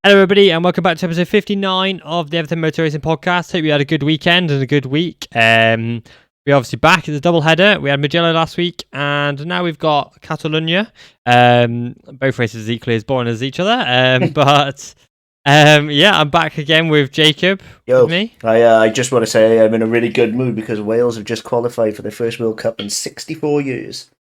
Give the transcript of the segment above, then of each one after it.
Hello everybody and welcome back to episode 59 of the Everything Motor Racing podcast. Hope you had a good weekend and a good week. We're obviously back. It's a double header. We had Mugello last week and now we've got Catalunya. Both races equally as boring as each other. Yeah, I'm back again with Jacob. Yo, with me. I just want to say I'm in a really good mood because Wales have just qualified for their first World Cup in 64 years.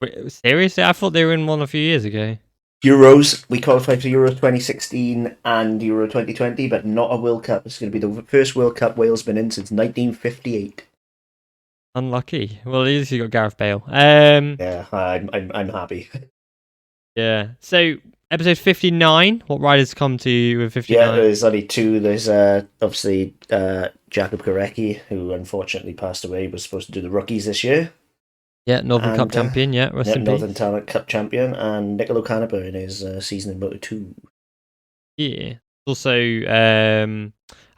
Wait, seriously? I thought they were in one a few years ago. Euros, we qualified for Euro 2016 and Euro 2020, but not a World Cup. It's going to be the first World Cup Wales been in since 1958. Unlucky. Well, at least you got Gareth Bale. Yeah, I'm happy. Yeah. So episode 59. What riders come to you with 59? Yeah, there's only two. There's obviously Jakub Korecki, who unfortunately passed away. Was supposed to do the rookies this year. Yeah, Northern Cup champion. Yeah, Northern Talent Cup champion, and Nicolo Canepa in his season in Moto2. Yeah. Also,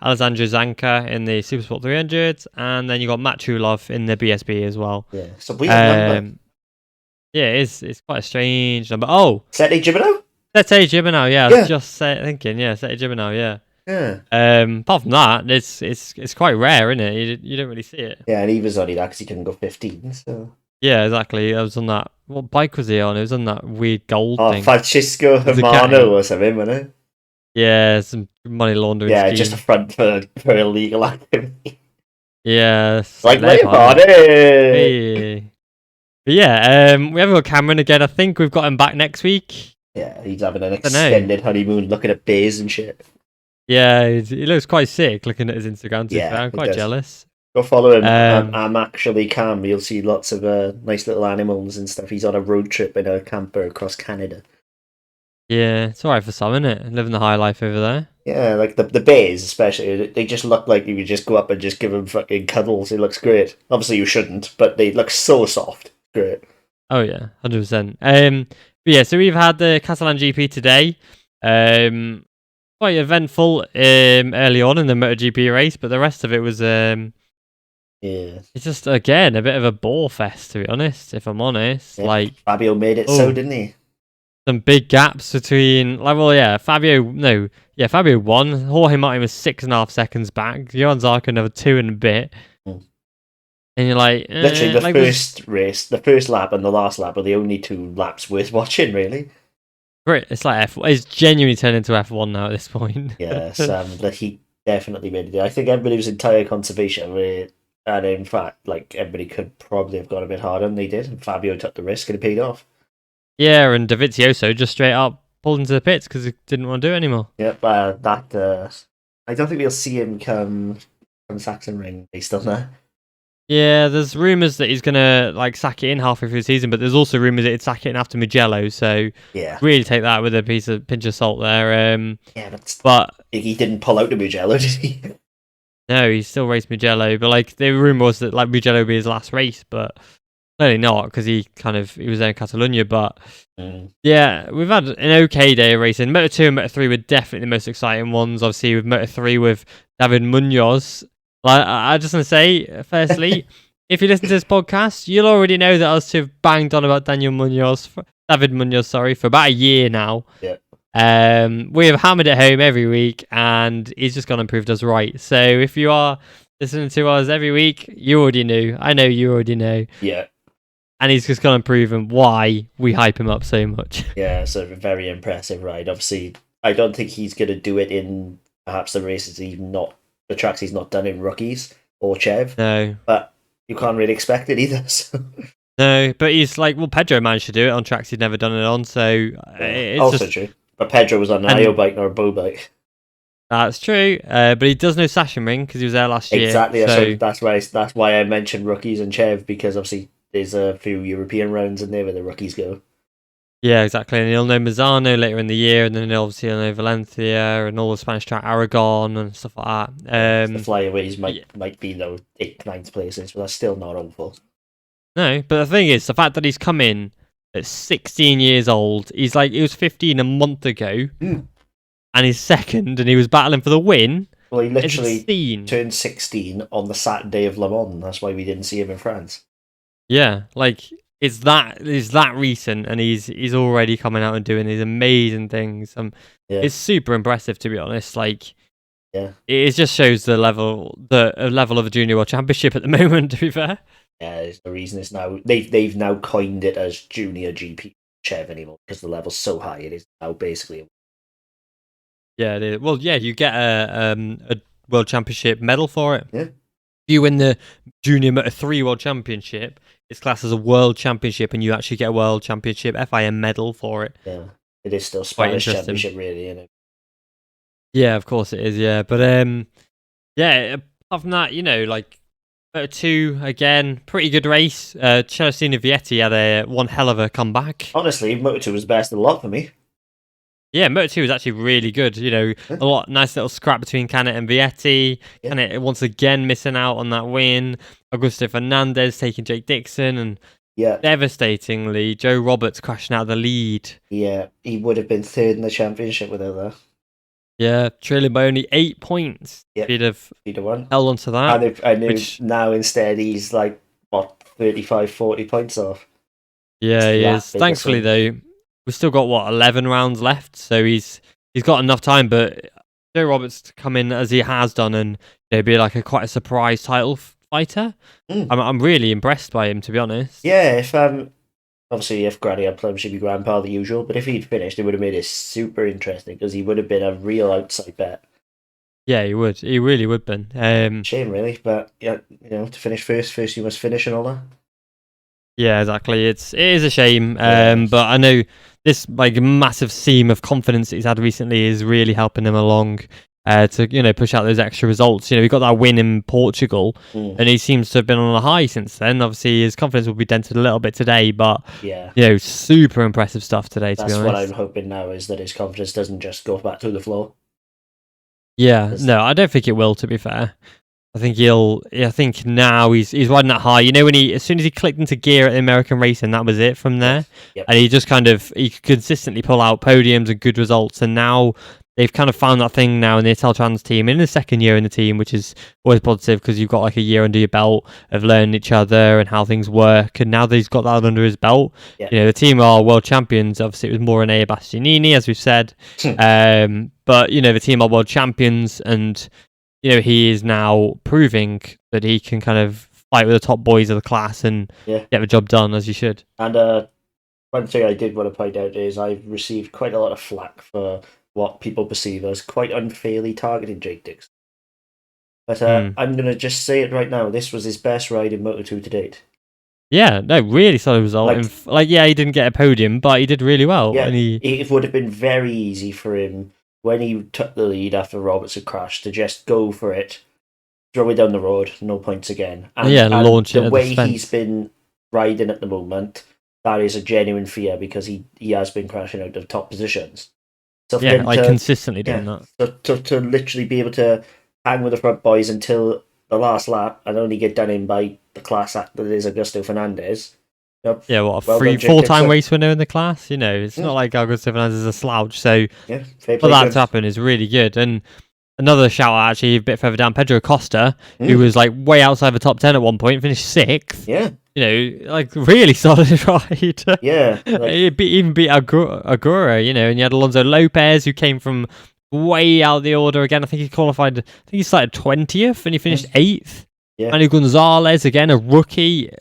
Alessandro Zanca in the Supersport 300, and then you got Matt Chulov in the BSB as well. Yeah, it's a weird number. Yeah, it's quite a strange number. Oh, Sete Gibino? Sete Gibino, yeah. I was just thinking, yeah, Sete Gibino, yeah. Yeah. Apart from that, it's quite rare, isn't it? You don't really see it. Yeah, and he was only that because he couldn't go 15, so... Yeah, exactly. I was on that... What bike was he on? It was on that weird gold thing. Francesco Hermano or something, wasn't it? Yeah, some money laundering Yeah, scheme. just a front for illegal activity. Yeah. Like Leopard, Yeah, we haven't got Cameron again. I think we've got him back next week. Yeah, he's having an extended honeymoon looking at bears and shit. Yeah, he looks quite sick looking at his Instagram. Yeah, I'm quite jealous. Go follow him. I'm actually Cam. You'll see lots of nice little animals and stuff. He's on a road trip in a camper across Canada. Yeah, it's alright for some, isn't it? Living the high life over there. Yeah, like the bears especially. They just look like you could just go up and just give them fucking cuddles. It looks great. Obviously you shouldn't, but they look so soft. Great. Oh yeah, 100%. Yeah, so we've had the CatalanGP today. Quite eventful early on in the MotoGP race, but the rest of it was yeah, it's just again a bit of a bore fest, to be honest. If I'm honest, yeah. like Fabio made it so, didn't he? Some big gaps between, like, well, yeah, Fabio won. Jorge Martin was 6.5 seconds back. Johan Zarco another 2 and a bit. And you're like, literally the first race, the first lap and the last lap are the only 2 laps worth watching, really. Great, it's like it's genuinely turned into F1 now at this point. Yes, that he definitely made it. I think everybody was in tyre conservation, and in fact, like everybody could probably have gone a bit harder than they did. And Fabio took the risk and it paid off. Yeah, and Dovizioso just straight up pulled into the pits because he didn't want to do it anymore. Yep, I don't think we'll see him come from Sachsenring. He's still there. Yeah, there's rumours that he's gonna sack it in halfway through the season, but there's also rumours that he'd sack it in after Mugello. So yeah, really take that with a pinch of salt there. Yeah, but he didn't pull out to Mugello, did he? No, he still raced Mugello, but the rumour was that Mugello would be his last race, but clearly not because he was there in Catalunya. But yeah, we've had an okay day of racing. Moto2 and Moto3 were definitely the most exciting ones. Obviously, with Moto3 with David Munoz. I just want to say, firstly, if you listen to this podcast, you'll already know that us two have banged on about David Munoz, for about a year now. Yeah. We have hammered it home every week, and he's just gone and proved us right. So if you are listening to us every week, you already knew. I know you already know. Yeah. And he's just gone and proven why we hype him up so much. Yeah, so a very impressive ride. Obviously, I don't think he's going to do it in perhaps the races the tracks he's not done in rookies or Chev. No. But you can't really expect it either. So. No, but he's Pedro managed to do it on tracks he'd never done it on, so it's also true. But Pedro was on an IO bike, not a Bow bike. That's true, but he does know Sachsenring because he was there last year. Exactly, so that's why I mentioned rookies and Chev, because obviously there's a few European rounds in there where the rookies go. Yeah, exactly, and he'll know Mazzano later in the year, and then obviously he'll know Valencia and all the Spanish track, Aragon and stuff like that. The flyaways might be though 8th, 9th places, but that's still not awful. No, but the thing is, the fact that he's come in at 16 years old, he was 15 a month ago, and he's second, and he was battling for the win. Well, he literally turned 16 on the Saturday of Le Mans. That's why we didn't see him in France. Yeah, it's that recent, and he's already coming out and doing these amazing things. It's super impressive, to be honest. Like, it just shows the level of the Junior World Championship at the moment. To be fair, there's the reason it's now they've now coined it as Junior GP Chev anymore because the level's so high. It is now basically. Yeah, it is. Well, yeah, you get a World Championship medal for it. Yeah. If you win the Junior Moto 3 World Championship, it's classed as a World Championship, and you actually get a World Championship FIM medal for it. Yeah, it is still Spanish Championship, really, isn't it? Yeah, of course it is. Yeah, but yeah. Apart from that, like Moto 2 again, pretty good race. Celestino Vietti had one hell of a comeback. Honestly, Moto 2 was the best of the lot for me. Yeah, Moto 2 was actually really good. A nice little scrap between Canet and Vietti. Canet once again missing out on that win. Augusto Fernandez taking Jake Dixon, and devastatingly, Joe Roberts crashing out of the lead. Yeah, he would have been third in the championship without that. Yeah, trailing by only 8 points. Yeah, he'd have won. held on to that. Now instead he's like, 35, 40 points off. Yeah, he is. Thankfully, though, we've still got 11 rounds left, so he's got enough time. But Joe Roberts to come in as he has done and be like quite a surprise title fighter. I'm really impressed by him, to be honest. Yeah, if Granny had plum, she'd be grandpa the usual. But if he'd finished, it would have made it super interesting because he would have been a real outside bet. Yeah, he would. He really would have been. Shame, really, but to finish first you must finish and all that. Yeah, exactly. It is a shame. But I know this massive seam of confidence that he's had recently is really helping him along to push out those extra results. He got that win in Portugal, and he seems to have been on a high since then. Obviously, his confidence will be dented a little bit today, but super impressive stuff today. To be honest, what I'm hoping now is that his confidence doesn't just go back to the floor. Yeah, no, I don't think it will. To be fair. I think now he's riding that high. When as soon as he clicked into gear at the American racing, that was it from there. Yep. And he just he could consistently pull out podiums and good results. And now they've kind of found that thing now in the Italtrans team, in the second year in the team, which is always positive because you've got a year under your belt of learning each other and how things work. And now that he's got that under his belt, the team are world champions. Obviously, it was Morinea Bastianini, as we've said. But the team are world champions, and he is now proving that he can kind of fight with the top boys of the class and get the job done as he should. And one thing I did want to point out is I've received quite a lot of flack for what people perceive as quite unfairly targeting Jake Dixon. But I'm going to just say it right now. This was his best ride in Moto2 to date. Yeah, no, really solid result. He didn't get a podium, but he did really well. Yeah, and it would have been very easy for him when he took the lead after Roberts had crashed to just go for it, throw it down the road, no points again. And launch it. The way he's been riding at the moment, that is a genuine fear because he has been crashing out of top positions. So consistently doing that. So to literally be able to hang with the front boys until the last lap and only get done in by the class act that is Augusto Fernandez. Yeah, four-time race winner in the class. It's not like Augusto Fernandez is a slouch. So for that to happen is really good. And another shout out actually a bit further down, Pedro Costa, who was way outside the top 10 at one point, finished 6th. Yeah. Really solid ride. Yeah. He even beat Agura, and you had Alonso Lopez, who came from way out of the order again. I think he started 20th and he finished 8th. Yeah. Manu Gonzalez, again, a rookie.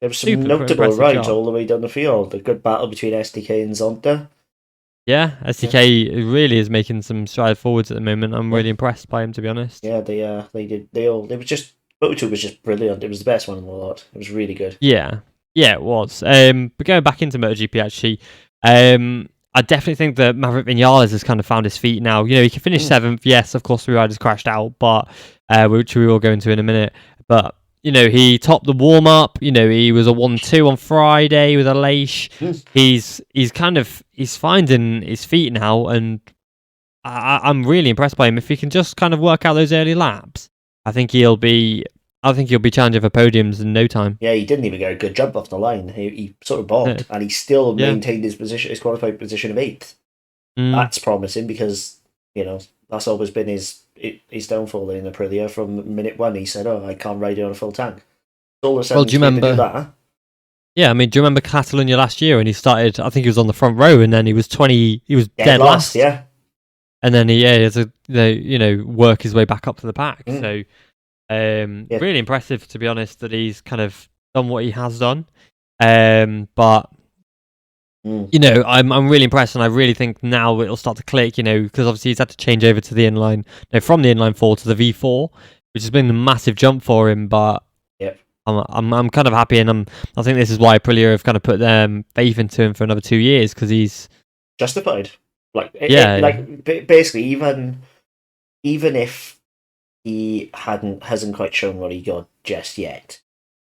There was some notable rides all the way down the field. A good battle between SDK and Zonta. Yeah, SDK really is making some stride forwards at the moment. I'm really impressed by him, to be honest. Yeah, they did. Moto2 was just brilliant. It was the best one in the lot. It was really good. Yeah, it was. But going back into MotoGP, actually, I definitely think that Maverick Vinales has kind of found his feet now. He can finish 7th. Yes, of course, the riders crashed out, but which we will go into in a minute. But he topped the warm up. He was a 1-2 on Friday with Aleix. He's finding his feet now, and I'm really impressed by him. If he can just kind of work out those early laps, I think he'll be challenging for podiums in no time. Yeah, he didn't even get a good jump off the line. He sort of bobbed, and he still maintained his qualified position of 8th. That's promising because that's always been his downfall in Aprilia from minute one. He said, "Oh, I can't ride it on a full tank." Do you remember? Yeah, I mean, do you remember Catalonia last year when he started? I think he was on the front row, and then he was dead last. Yeah, and then he had to work his way back up to the pack. So really impressive, to be honest, that he's kind of done what he has done. But I'm really impressed, and I really think now it'll start to click. Because obviously he's had to change over to the inline, from the inline 4 to the V4, which has been a massive jump for him. But I'm kind of happy, and I think this is why Aprilia have kind of put faith into him for another 2 years, because he's justified. Like basically, even if he hasn't quite shown what he got just yet,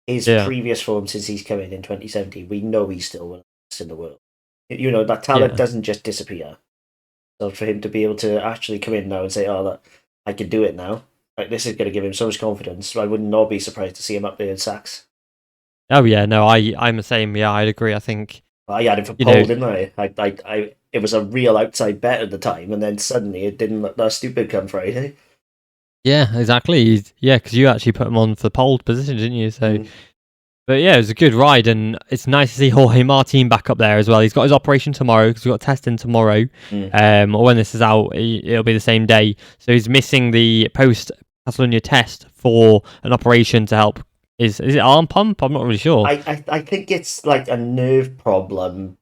his previous form since he's come in 2017, we know he's still one of the best in the world. That talent doesn't just disappear. So for him to be able to actually come in now and say, "Oh, look, I can do it now," like this is going to give him so much confidence. I would not be surprised to see him up there in sacks. Oh yeah, no, I'm the same. Yeah, I'd agree. I think I had him for pole, didn't I? It was a real outside bet at the time, and then suddenly it didn't look that stupid come Friday. Yeah, exactly. Because you actually put him on for the pole position, didn't you? So, but yeah, it was a good ride, and it's nice to see Jorge Martin back up there as well. He's got his operation tomorrow because we've got testing tomorrow. Or when this is out, it'll be the same day. So he's missing the post Catalonia test for an operation to help. Is it arm pump? I'm not really sure. I think it's like a nerve problem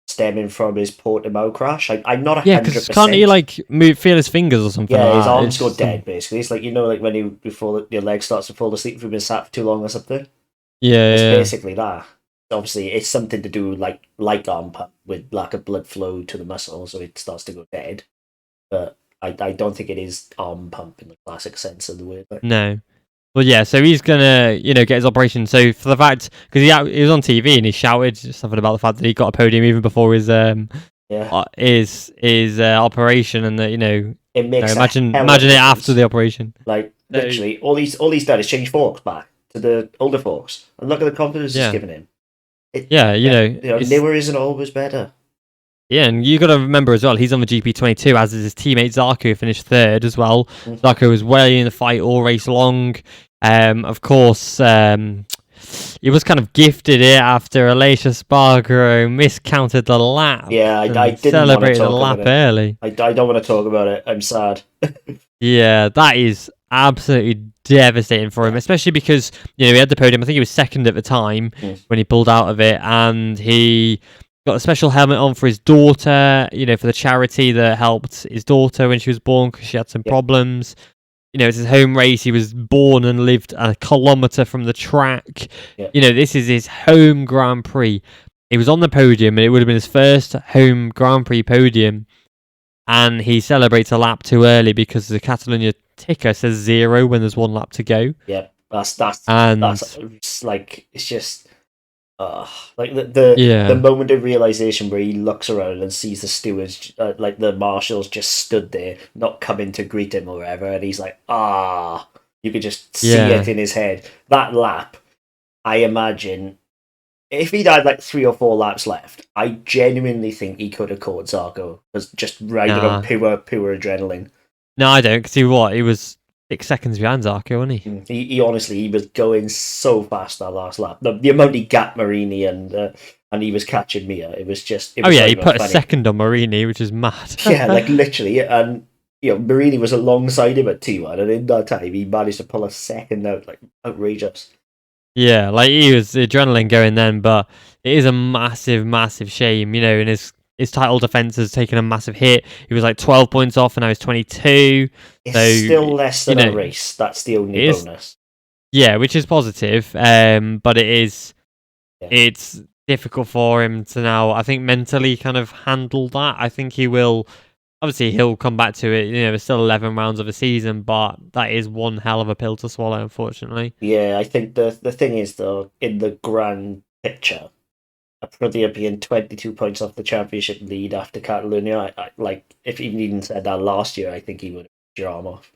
stemming from his Portimao crash. I'm not 100%. Yeah, because can't he feel his fingers or something? Yeah, his arms go dead. Basically, it's like like when before your leg starts to fall asleep from being sat for too long or something. Yeah, it's basically that. Obviously, it's something to do like arm pump with lack of blood flow to the muscle, so it starts to go dead. But I don't think it is arm pump in the classic sense of the word. No. Well, yeah, so he's gonna, get his operation. So for the fact, because he was on TV and he shouted something about the fact that he got a podium even before his operation, and that it makes imagine it after the operation. Like literally, all he's done is change forks back to the older forks, and look at the confidence it's given him. Newer isn't always better. Yeah, and you got to remember as well, he's on the GP22, as is his teammate Zarco, who finished third as well. Zarco was well in the fight all race long. Of course, he was kind of gifted it after Aleix Espargaro miscounted the lap. Yeah, I didn't celebrated the lap early. I don't want to talk about it. I'm sad. Yeah, that is absolutely devastating for him, especially because he had the podium. I think he was second at the time when he pulled out of it, and he got a special helmet on for his daughter, for the charity that helped his daughter when she was born because she had some problems. It's his home race. He was born and lived a kilometre from the track. This is his home Grand Prix. He was on the podium, and it would have been his first home Grand Prix podium. And he celebrates a lap too early because the Catalonia ticker says 0 when there's one lap to go. Yeah, that's like, it's just like the moment of realization where he looks around and sees the stewards, like the marshals, just stood there, not coming to greet him or whatever, and he's like, you could just see it in his head. That lap, I imagine, if he'd had like 3 or 4 laps left, I genuinely think he could have caught Zarco as just riding on pure adrenaline. No, I don't, because he was 6 seconds behind Zarco, wasn't he? He honestly, he was going so fast that last lap. The amount he gapped Marini and he was catching Mia, it was just... he put a second on Marini, which is mad. Yeah, like literally, and Marini was alongside him at T1, and in that time he managed to pull a second out, like outrageous. Yeah, like he was adrenaline going then, but it is a massive, massive shame, and his title defence has taken a massive hit. He was like 12 points off, and now he's 22. It's still less than a race. That's the only bonus. Yeah, which is positive. But it's difficult for him to now, I think, mentally kind of handle that. I think he will. Obviously, he'll come back to it. There's still 11 rounds of a season, but that is one hell of a pill to swallow, unfortunately. Yeah, I think the thing is, though, in the grand picture, Aprilia being 22 points off the championship lead after Catalonia, like, if he even said that last year, I think he would have your arm off.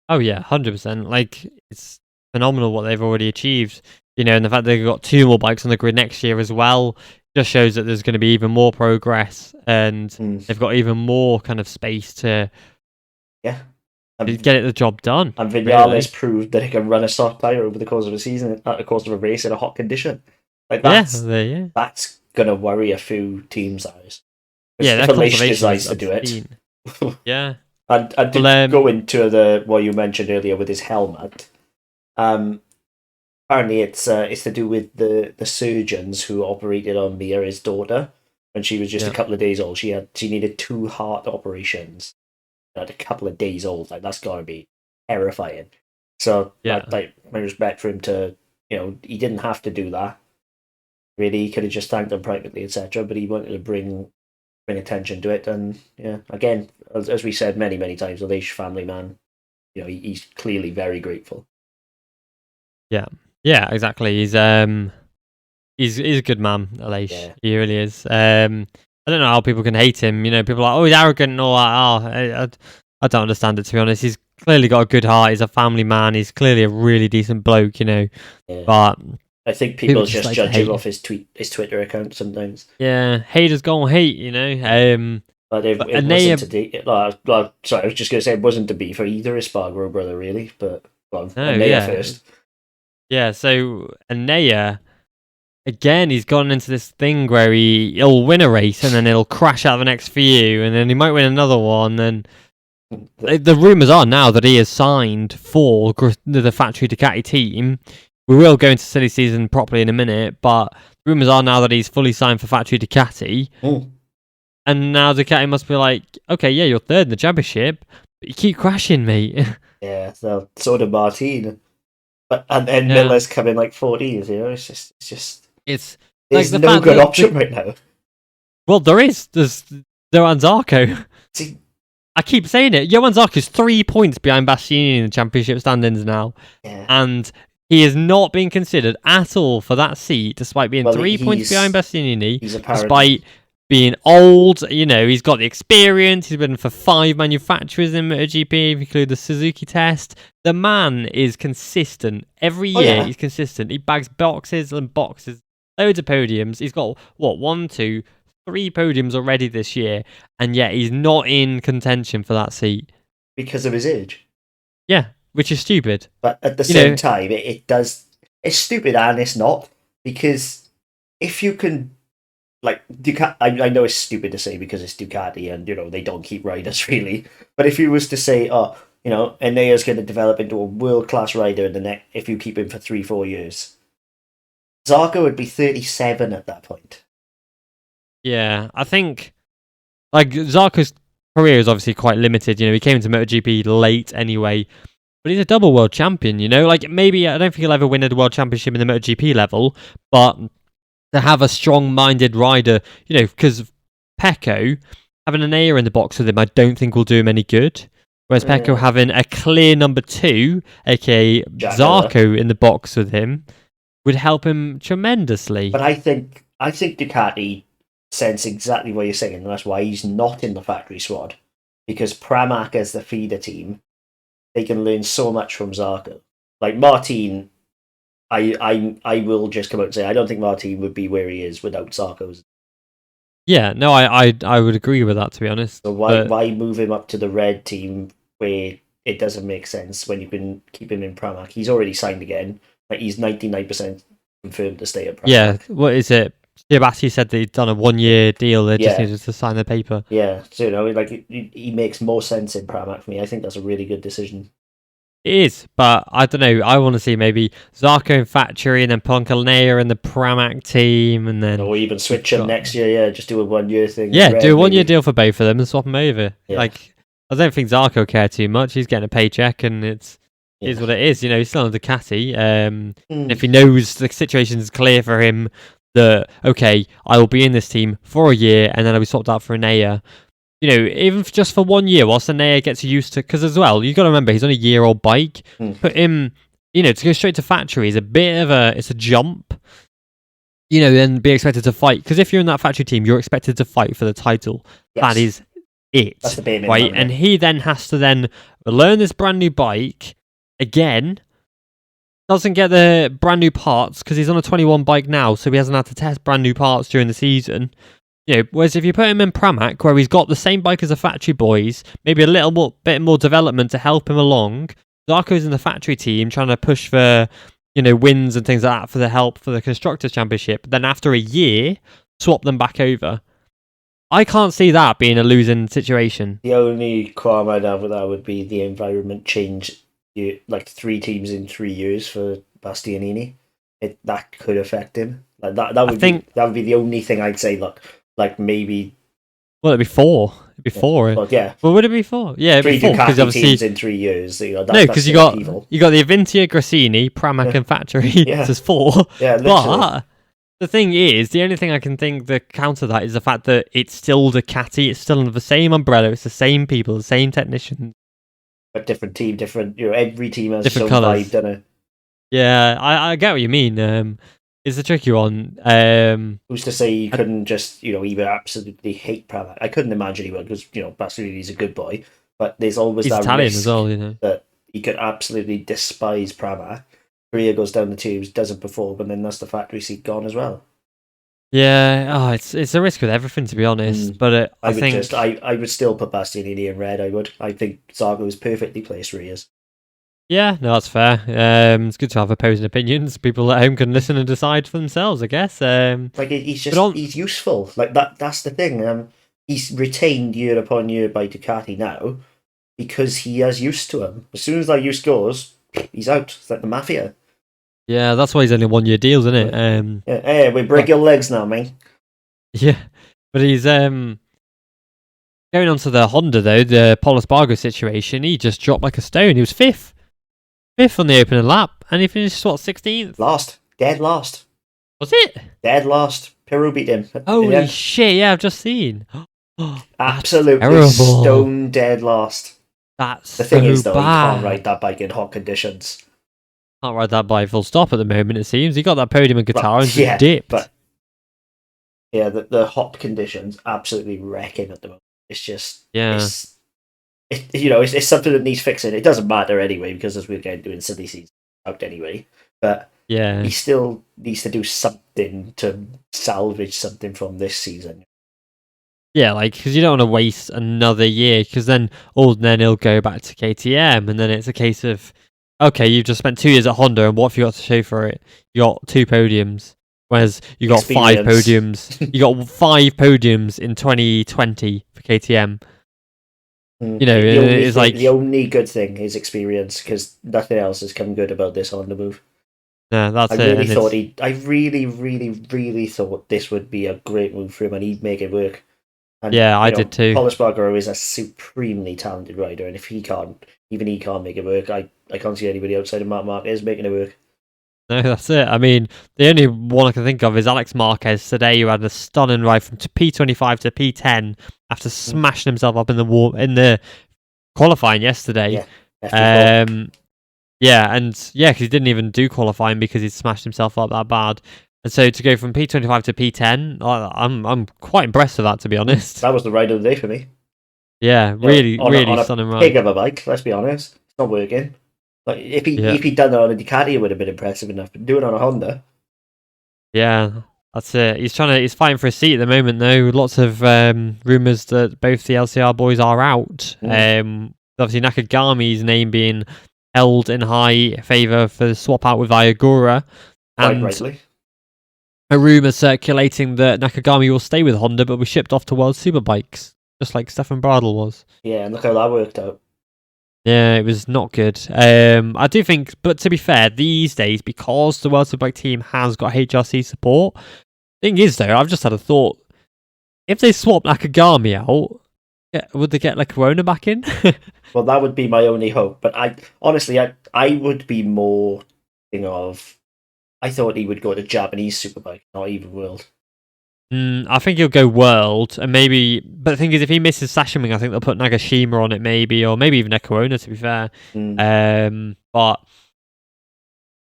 Oh yeah, 100%. Like, it's phenomenal what they've already achieved. And the fact they've got 2 more bikes on the grid next year as well just shows that there's going to be even more progress, and they've got even more kind of space to get the job done. And Vinales proved that he can run a soft tyre over the course of a season, at the course of a race in a hot condition. Like that's gonna worry a few teams. Yeah, if that Aleix conservation decides is to do it. Yeah. And to go into what you mentioned earlier with his helmet, apparently it's to do with the surgeons who operated on Mia, his daughter, when she was just a couple of days old. She needed 2 heart operations at a couple of days old. Like, that's gotta be terrifying. So like my respect for him to, he didn't have to do that. Really, he could have just thanked them privately, etc. But he wanted to bring attention to it, and again, as we said many times, Aleix family man, he's clearly very grateful. Yeah, exactly. He's a good man, Aleix. Yeah. He really is. I don't know how people can hate him. People are like, oh, he's arrogant and all that. I don't understand it, to be honest. He's clearly got a good heart. He's a family man. He's clearly a really decent bloke, Yeah. But I think people just judge him off his Twitter account sometimes. Yeah, haters gonna hate, But it wasn't sorry, I was just going to say it wasn't to be for either Espargaro brother, really. But Bagnaia first. Yeah, so Bagnaia, again, he's gone into this thing where he'll win a race and then he'll crash out the next few, and then he might win another one. And the rumours are now that he has signed for the factory Takaaki team. We will go into silly season properly in a minute, but rumours are now that he's fully signed for factory Ducati. And now Ducati must be like, okay, yeah, you're third in the championship, but you keep crashing, mate. Yeah, so did Martin. And then Miller's coming like 14th, It's there's like no good option right now. Well, there's Johan Zarco. I keep saying it. Johan Zarco is 3 points behind Bastianini in the championship standings now. Yeah. And he is not being considered at all for that seat, despite being 3 points behind Bastianini, despite being old. He's got the experience. He's been for 5 manufacturers in MotoGP, including the Suzuki test. The man is consistent. Every year he's consistent. He bags boxes and boxes, loads of podiums. He's got, 1, 2, 3 podiums already this year, and yet he's not in contention for that seat. Because of his age? Yeah. Which is stupid. But at the same time, it's stupid and it's not. Because if you can, like, Ducati, I know it's stupid to say because it's Ducati and, they don't keep riders really. But if you was to say, Enea's going to develop into a world-class rider if you keep him for 3-4 years, Zarco would be 37 at that point. Yeah, I think, like, Zarco's career is obviously quite limited. He came into MotoGP late anyway. But he's a double world champion, Like, maybe, I don't think he'll ever win a world championship in the MotoGP level, but to have a strong-minded rider, because Pecco, having an Bagnaia in the box with him, I don't think will do him any good. Whereas Pecco having a clear number 2, aka Zarco, in the box with him, would help him tremendously. But I think Ducati sense exactly what you're saying, and that's why he's not in the factory squad. Because Pramac as the feeder team, they can learn so much from Zarco. Like Martin, I will just come out and say I don't think Martin would be where he is without Zarco's. Yeah, no, I would agree with that, to be honest. So why move him up to the red team where it doesn't make sense when you can keep him in Pramac? He's already signed again. Like, he's 99% confirmed to stay at Pramac. Yeah, what is it? Sebastian said that he'd done a 1-year deal. They just needed to sign the paper. Yeah, so he makes more sense in Pramac for me. I think that's a really good decision. It is, but I don't know. I want to see maybe Zarco in factory and then Bagnaia in the Pramac team, and then or even switch him next year. Yeah, just do a 1-year thing. Yeah, do a 1-year deal for both of them and swap them over. Yeah. Like, I don't think Zarco care too much. He's getting a paycheck, and is what it is. He's still on Ducati. If he knows the situation is clear for him, that, okay, I will be in this team for a year and then I'll be swapped out for Bagnaia. Even just for 1 year whilst Bagnaia gets used to, because as well, you got to remember, he's on a year-old bike. Put him, to go straight to factory is a bit of it's a jump. Then be expected to fight. Because if you're in that factory team, you're expected to fight for the title. Yes. That is it. That's the bare minimum, right? And he then has to learn this brand new bike again. Doesn't get the brand new parts because he's on a 21 bike now, so he hasn't had to test brand new parts during the season. Whereas if you put him in Pramac, where he's got the same bike as the factory boys, maybe a little bit more development to help him along. Zarco's in the factory team trying to push for wins and things like that for the help for the Constructors' Championship. Then after a year, swap them back over. I can't see that being a losing situation. The only qualm I'd have with that would be the environment change. Like 3 teams in 3 years for Bastianini. That could affect him. Like that would be the only thing I'd say. Look, like maybe. Well, it'd be 4. It'd be 4. Well, yeah. Well, would it be 4? Yeah, it'd be 4 because obviously teams in 3 years. No, because you got the Avintia, Grassini, Pramac, and Factory. Yeah. There's 4. Yeah, literally. But the thing is, the only thing I can think to counter that is the fact that it's still Ducati. It's still under the same umbrella. It's the same people, the same technicians. But different team, different. Every team has different its own vibe, doesn't it? Yeah, I get what you mean. It's a tricky one. Who's to say he couldn't just, he would absolutely hate Pramac? I couldn't imagine he would, because, Bastianini's a good boy. But there's always he's that Italian risk as well, that he could absolutely despise Pramac. Korea goes down the tubes, doesn't perform, and then that's the factory seat gone as well. Yeah, it's a risk with everything, to be honest. But I think I would still put Bastianini in red. I think Zargo is perfectly placed where he is. Yeah, no, that's fair. It's good to have opposing opinions. People at home can listen and decide for themselves, I guess. He's useful. Like that's the thing. He's retained year upon year by Ducati now because he has used to him. As soon as that use goes, he's out. It's like the mafia. Yeah, that's why he's only 1-year deals, isn't it? Hey, we break your legs now, mate. Yeah, but he's going on to the Honda though. The Paul Espargaro situation. He just dropped like a stone. He was fifth on the opening lap, and he finished 16th. Last, dead last. Was it? Dead last. Peru beat him. Holy shit! Yeah, I've just seen. Absolutely stone dead last. That's the thing so is though, bad. He can't ride that bike in hot conditions. Can't ride that bike full stop at the moment. It seems he got that podium and guitar and just dipped. But the hot conditions absolutely wreck him at the moment. It's just it's something that needs fixing. It doesn't matter anyway because as we're going doing silly season out anyway. But he still needs to do something to salvage something from this season. Yeah, because you don't want to waste another year because then he'll go back to KTM and then it's a case of, okay, you've just spent 2 years at Honda and what have you got to show for it? You got 2 podiums, whereas you got 5 podiums. You got 5 podiums in 2020 for KTM. It's like the only good thing is experience because nothing else has come good about this Honda move. No, that's I really, really, really thought this would be a great move for him and he'd make it work. And, I did too. Paul Espargaro is a supremely talented rider, and if he can't make it work, I can't see anybody outside of Marc Marquez making it work. No, that's it. I mean, the only one I can think of is Alex Marquez today, who had a stunning ride from P25 to P10 after smashing himself up in the qualifying yesterday. Because he didn't even do qualifying because he smashed himself up that bad. And so to go from P25 to P10, I'm quite impressed with that, to be honest. That was the ride of the day for me. Yeah, really stunning ride. Pig of a bike, let's be honest. It's not working. Like if he'd done that on a Ducati, it would have been impressive enough. But doing it on a Honda. Yeah, that's it. He's fighting for a seat at the moment, though. Lots of rumours that both the LCR boys are out. Obviously, Nakagami's name being held in high favour for the swap out with Iagura. Quite rightly. A rumour circulating that Nakagami will stay with Honda but be shipped off to World Superbikes, just like Stefan Bradl was. Yeah, and look how that worked out. Yeah, it was not good. I do think, but to be fair, these days, because the World Superbike team has got HRC support, thing is though, I've just had a thought. If they swap Nakagami out, would they get like Corona back in? Well, that would be my only hope. But I would be more thinking of. I thought he would go to Japanese Superbike, not even World. I think he'll go World, and maybe. But the thing is, if he misses Sashiming, I think they'll put Nagashima on it, maybe, or maybe even a Corona. To be fair, but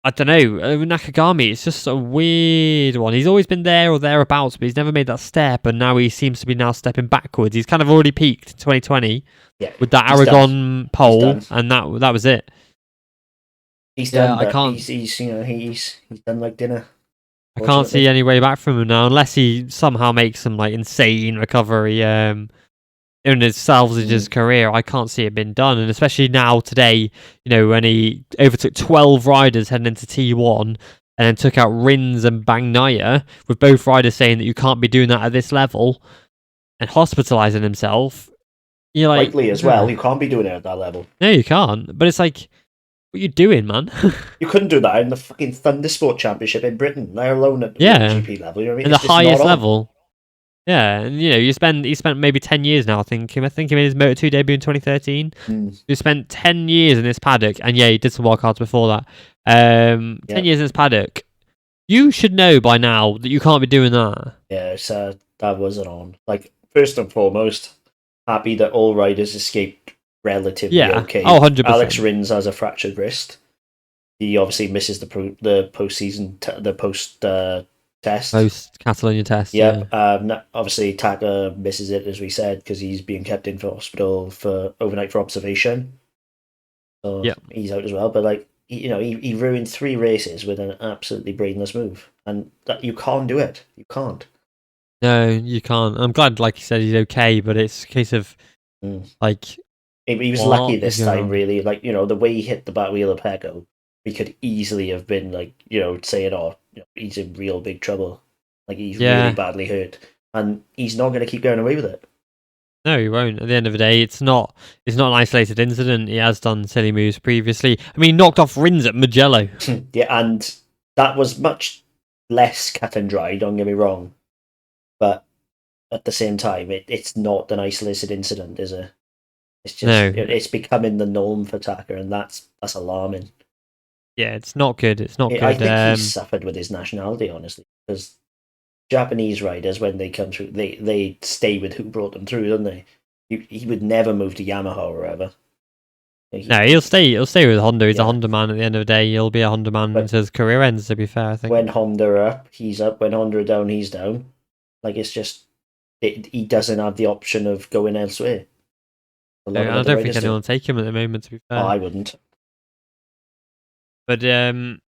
I don't know. Nakagami, it's just a weird one. He's always been there or thereabouts, but he's never made that step, and now he seems to be stepping backwards. He's kind of already peaked in 2020 with that Aragon pole, and that was it. He's done. I can't. He's done like dinner. I can't see any way back from him now, unless he somehow makes some insane recovery. in itself as his career, I can't see it being done. And especially now, today, when he overtook 12 riders heading into T1 and then took out Rins and Bagnaia, with both riders saying that you can't be doing that at this level and hospitalising himself. You're like, rightly as well, you can't be doing it at that level. No, you can't. But it's like, what are you doing, man? You couldn't do that in the fucking Thundersport Championship in Britain, let alone at the GP level. You know what I mean? In the highest level. Yeah, and he spent maybe 10 years now. I think he made his Moto2 debut in 2013. He spent 10 years in this paddock, and he did some wildcards before that. 10 years in this paddock. You should know by now that you can't be doing that. Yeah, so that wasn't on. Like, first and foremost, happy that all riders escaped relatively okay. Oh, 100%. Alex Rins has a fractured wrist. He obviously misses the postseason, the post test. Post Catalonia test. Yep. Obviously, Taka misses it, as we said, because he's being kept in for hospital for overnight for observation. So he's out as well. But like, he ruined 3 races with an absolutely brainless move, and that you can't do it. You can't. No, you can't. I'm glad, like you said, he's okay, but it's a case of like. He was lucky this time, really. Like, the way he hit the back wheel of Pecco, we could easily have been like, saying, "Oh, he's in real big trouble. Like, he's really badly hurt," and he's not going to keep going away with it. No, he won't. At the end of the day, it's not an isolated incident. He has done silly moves previously. I mean, he knocked off Rins at Mugello. Yeah, and that was much less cut and dry. Don't get me wrong, but at the same time, it's not an isolated incident, is it? It's just it's becoming the norm for Taka, and that's alarming. Yeah, it's not good. It's not good. I think he's suffered with his nationality, honestly, because Japanese riders, when they come through, they stay with who brought them through, don't they? He would never move to Yamaha or wherever. No, he'll stay with Honda. He's a Honda man at the end of the day. He'll be a Honda man until his career ends, to be fair, I think. When Honda are up, he's up. When Honda are down, he's down. Like, it's just he doesn't have the option of going elsewhere. I don't think anyone will take him at the moment, to be fair. Oh, I wouldn't. But it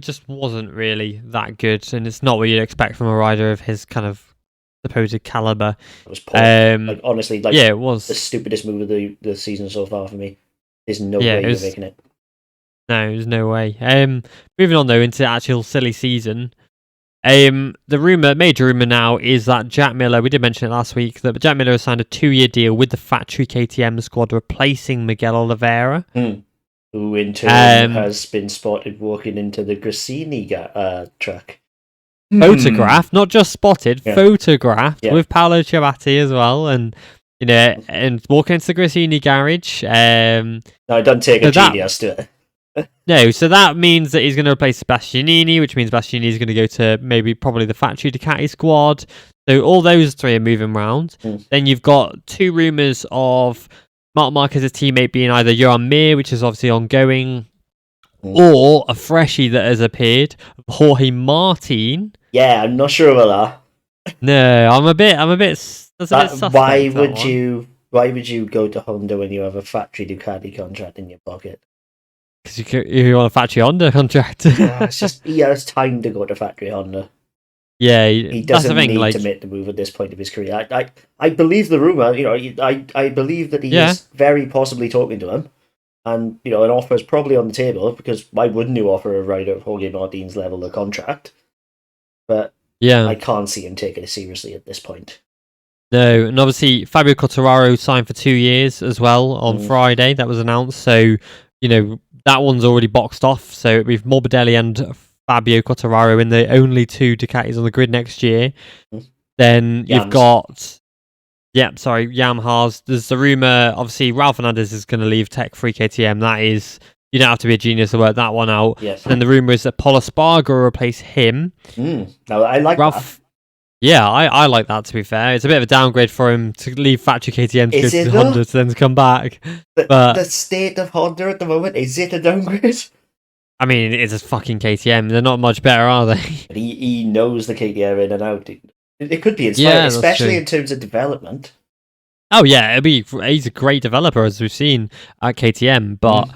just wasn't really that good, and it's not what you'd expect from a rider of his kind of supposed caliber. It was poor. Like, honestly, it was the stupidest move of the season so far for me. There's no way you're making it. No, there's no way. Moving on though into the actual silly season. The major rumor now is that Jack Miller, we did mention it last week, that Jack Miller has signed a 2-year deal with the factory KTM squad, replacing Miguel Oliveira. Who in turn has been spotted walking into the Grassini truck. Photographed, not just spotted, photographed with Paolo Ciabatti as well, and and walking into the Grassini garage. No, don't take a genius to it. No, so that means that he's going to replace Bastianini, which means Bastianini is going to go to probably the factory Ducati squad. So all those 3 are moving around. Then you've got 2 rumours of Marc Marquez's teammate being either Johan Mir, which is obviously ongoing, or a freshie that has appeared, Jorge Martin. Yeah, I'm not sure about that. No, I'm a bit. That's a bit suspect. Why would you go to Honda when you have a factory Ducati contract in your pocket? Because you want a factory Honda contract. It's just he has time to go to factory Honda. Yeah, he doesn't need to make the move at this point of his career. I believe the rumor. I believe that he is very possibly talking to him, and an offer is probably on the table, because why wouldn't you offer a rider of Jorge Martin's level a contract? But I can't see him taking it seriously at this point. No, and obviously Fabio Quartararo signed for 2 years as well on Friday. That was announced, so that one's already boxed off. So with Morbidelli and Fabio Quartararo in the only 2 Ducatis on the grid next year. Then you've got Yamaha's. There's the rumour, obviously Ralph Fernandez is going to leave Tech Free KTM. That is, you don't have to be a genius to work that one out. Yes. Then the rumour is that Paul Espargaro will replace him. Now, I like Ralph. That. Yeah, I like that, to be fair. It's a bit of a downgrade for him to leave factory KTM to go to Honda to then come back. But the state of Honda at the moment, is it a downgrade? I mean, it's a fucking KTM. They're not much better, are they? But he knows the KTM in and out. It could be inspiring, especially in terms of development. Oh yeah, he's a great developer, as we've seen at KTM. But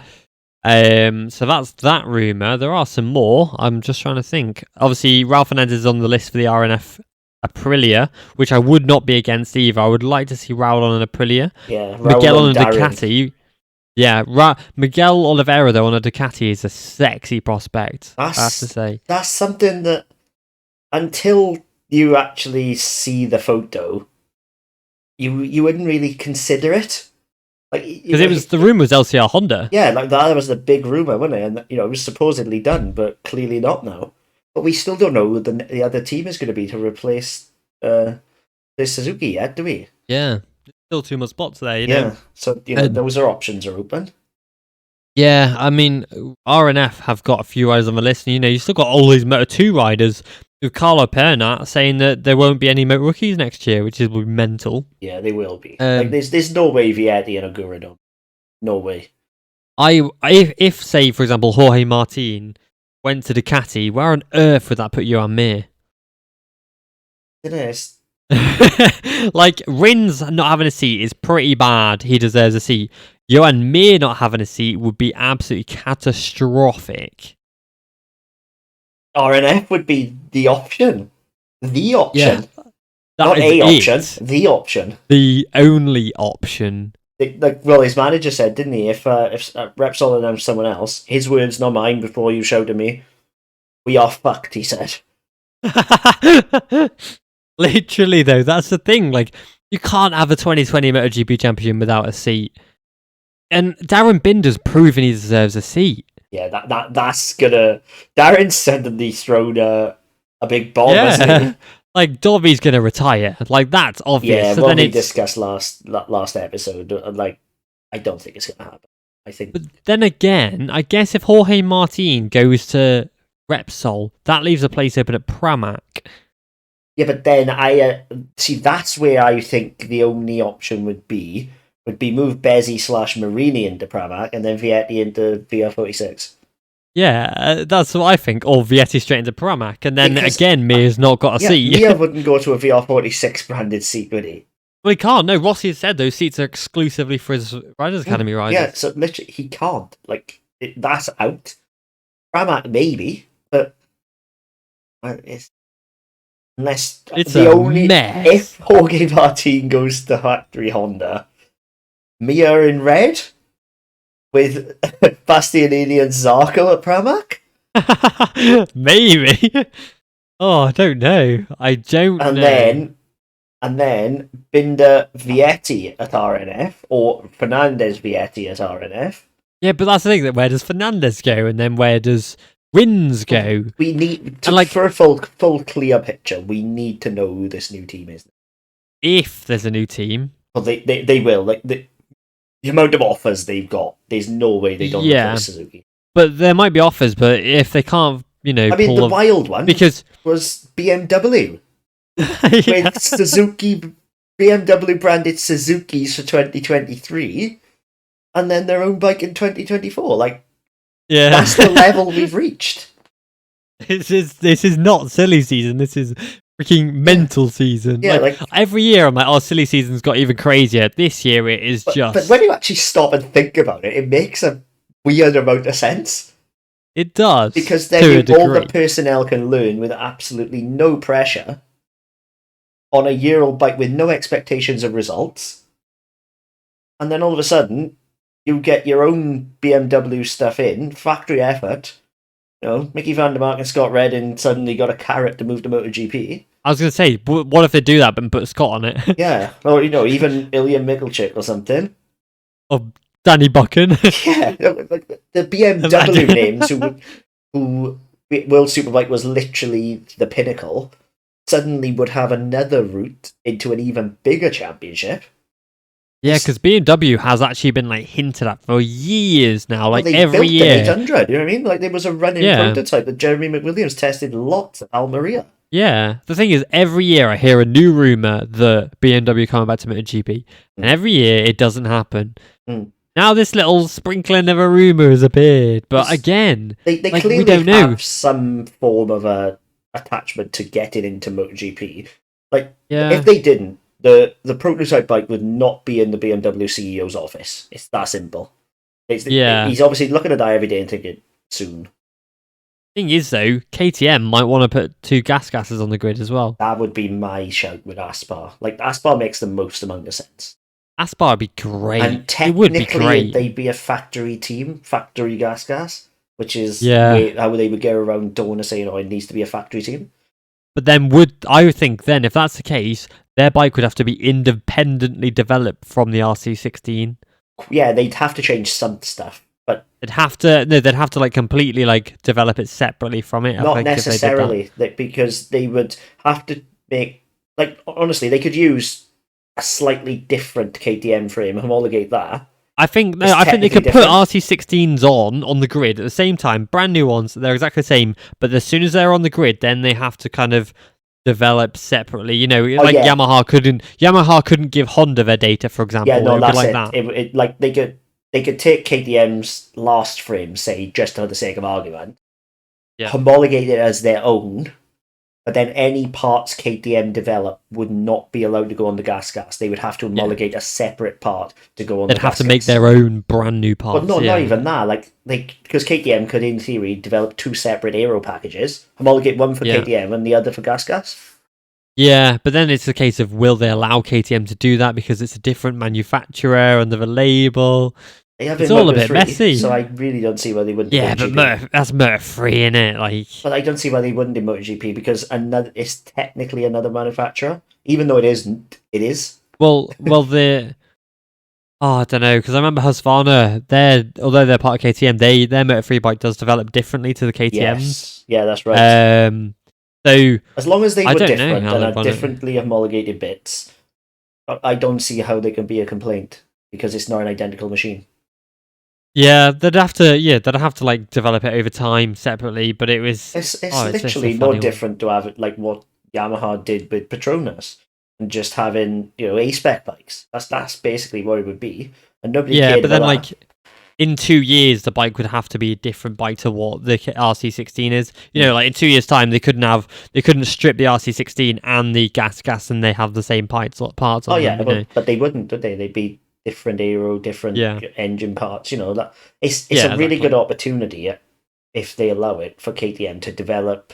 so that's that rumor. There are some more. I'm just trying to think. Obviously, Ralph Fernandez is on the list for the RNF Aprilia, which I would not be against either. I would like to see Raul on an Aprilia. Yeah, Miguel on a Darren. Ducati. Yeah, Miguel Oliveira though on a Ducati is a sexy prospect. I have to say that's something that until you actually see the photo, you wouldn't really consider it. Like, because it was the rumor was LCR Honda. Yeah, like that was the big rumor, wasn't it? And it was supposedly done, but clearly not now. But we still don't know who the other team is going to be to replace the Suzuki yet, do we? Yeah, still 2 more spots there. You know? So those options are open. Yeah, I mean, RNF have got a few riders on the list, and you still got all these Moto2 riders with Carlo Pernat saying that there won't be any Moto rookies next year, which is mental. Yeah, they will be. There's no way Vietti and Ogura don't. No way. If say for example Jorge Martin went to Ducati, where on earth would that put Johan Mir? It is. Like, Rins not having a seat is pretty bad. He deserves a seat. Johan Mir not having a seat would be absolutely catastrophic. RNF would be the option. The option. Yeah, not a option. The option. The only option. Well, his manager said, didn't he? If Repsol announced someone else, his words, not mine, before you showed to me, we are fucked, he said. Literally, though, that's the thing. Like, you can't have a 2020 MotoGP champion without a seat. And Darren Binder's proven he deserves a seat. Yeah, that's gonna... Darren's suddenly thrown a big bomb, hasn't he? Like, Dobby's gonna retire. Like, that's obvious. Yeah, so what we discussed last episode, like, I don't think it's gonna happen. I think... But then again, I guess if Jorge Martin goes to Repsol, that leaves a place open at Pramac. Yeah, but then I see that's where I think the only option would be move Bezzi / Marini into Pramac and then Vietti into VR46. Yeah, that's what I think. Or Vietti straight into Pramac, and then again, Mir's not got a seat. Mir wouldn't go to a VR46 branded seat, would he? Well, he can't. No, Rossi has said those seats are exclusively for his Riders Academy riders. Yeah, so literally he can't. Like, that's out. Pramac maybe, but it's... Unless it's the only mess. If Jorge Martin goes to Factory Honda, Mir in red with Bastianini and Zarco at Pramac? Maybe. Oh, I don't know. And then Binder Vietti at RNF or Fernandez Vietti at RNF. Yeah, but that's the thing. That where does Fernandez go, and then where does Rins go? We need to, for a full clear picture. We need to know who this new team is. If there's a new team, well, they will. Like the amount of offers they've got, there's no way they don't go for Suzuki. But there might be offers. But if they can't, I mean, the wild one was BMW with Suzuki BMW branded Suzukis for 2023, and then their own bike in 2024. Like. Yeah, that's the level we've reached. This is not silly season. This is freaking mental season. Yeah, like every year I'm like, oh, silly season's got even crazier. This year it is just. But when you actually stop and think about it, it makes a weird amount of sense. It does, because then all the personnel can learn with absolutely no pressure on a year-old bike with no expectations of results, and then all of a sudden. You get your own BMW stuff in, factory effort. Mickey van der Mark and Scott Redding suddenly got a carrot to move to MotoGP. I was going to say, what if they do that but put Scott on it? Yeah, or even Ilya Mikkelchik or something. Or Danny Buchan. Yeah, the BMW names who World Superbike was literally the pinnacle, suddenly would have another route into an even bigger championship. Yeah, because BMW has actually been hinted at for years now. Every year, the 800. You know what I mean? There was a running prototype that Jeremy McWilliams tested lots at Almeria. Yeah, the thing is, every year I hear a new rumor that BMW coming back to MotoGP, and every year it doesn't happen. Now this little sprinkling of a rumor has appeared, but again, they clearly we don't know. Have some form of a attachment to getting into MotoGP. If they didn't. The prototype bike would not be in the BMW CEO's office. It's that simple. He's obviously looking at that every day and thinking, soon. Thing is, though, KTM might want to put 2 gases on the grid as well. That would be my shout with Aspar. Like, Aspar makes the most amount of sense. Aspar would be great. And it would be great. They'd be a factory team, factory gas, which is how they would go around Dorna saying, "Oh, it needs to be a factory team." But then I would think then, if that's the case, their bike would have to be independently developed from the RC16. Yeah, they'd have to change some stuff, but they'd have to like completely like develop it separately from it. Not necessarily, because they would have to make, like, honestly, they could use a slightly different KTM frame, homologate that. I think they could put RC16s on the grid at the same time, brand new ones. They're exactly the same, but as soon as they're on the grid, then they have to kind of develop separately. You know, Yamaha couldn't give Honda their data, for example. Yeah, no, that's like it. That. It like they could take KTM's last frame, say, just for the sake of argument, homologate it as their own. But then any parts KTM develop would not be allowed to go on the gas. They would have to homologate a separate part to go on the gas. They'd have to make their own brand new parts. Well, not even that. Because KTM could, in theory, develop 2 separate aero packages, homologate one for KTM and the other for gas. Yeah, but then it's a case of, will they allow KTM to do that because it's a different manufacturer under the label? It's all a bit messy. So I really don't see why they wouldn't. Yeah, but that's Motor3, innit? Like, but I don't see why they wouldn't in MotoGP, because it's technically another manufacturer, even though it isn't. It is. Well, I don't know, because I remember Husqvarna, although they're part of KTM, their Motor3 bike does develop differently to the KTMs. Yes. Yeah, that's right. So as long as they were different and are differently homologated bits, I don't see how they can be a complaint, because it's not an identical machine. Yeah, they'd have to like develop it over time separately, but it's literally no different to have it like what Yamaha did with Petronas and just having, A-spec bikes. That's basically what it would be, and nobody cared but then about that. Like in 2 years, the bike would have to be a different bike to what the RC16 is. Like in 2 years' time, they couldn't strip the RC16 and the gas, and they have the same parts. But they wouldn't, would they? They'd be different aero, different engine parts. That it's a really good opportunity if they allow it for KTM to develop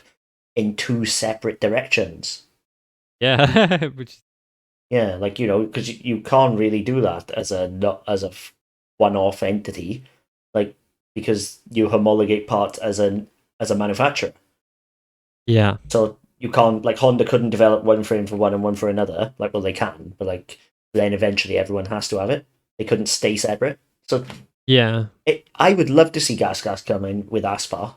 in 2 separate directions. Yeah, because you can't really do that as a one-off entity, because you homologate parts as a manufacturer. Yeah. So you can't, Honda couldn't develop one frame for one and one for another. Well, they can, but then eventually everyone has to have it. They couldn't stay separate. So yeah, I would love to see Gas come in with Aspar.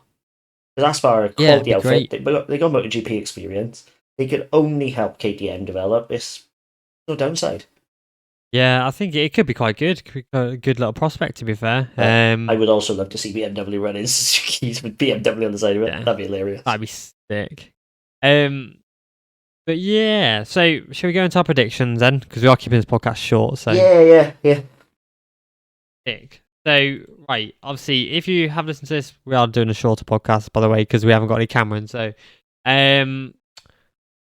Because Aspar are a quality outfit. They got MotoGP experience. They could only help KTM develop. It's no downside. Yeah, I think it could be quite good. It could be a good little prospect, to be fair. I would also love to see BMW running skis with BMW on the side of it. Yeah. That'd be hilarious. That'd be sick. But yeah, so should we go into our predictions then? Because we are keeping this podcast short. So yeah. Sick. So right, obviously, if you have listened to this, we are doing a shorter podcast, by the way, because we haven't got any Cameron. So,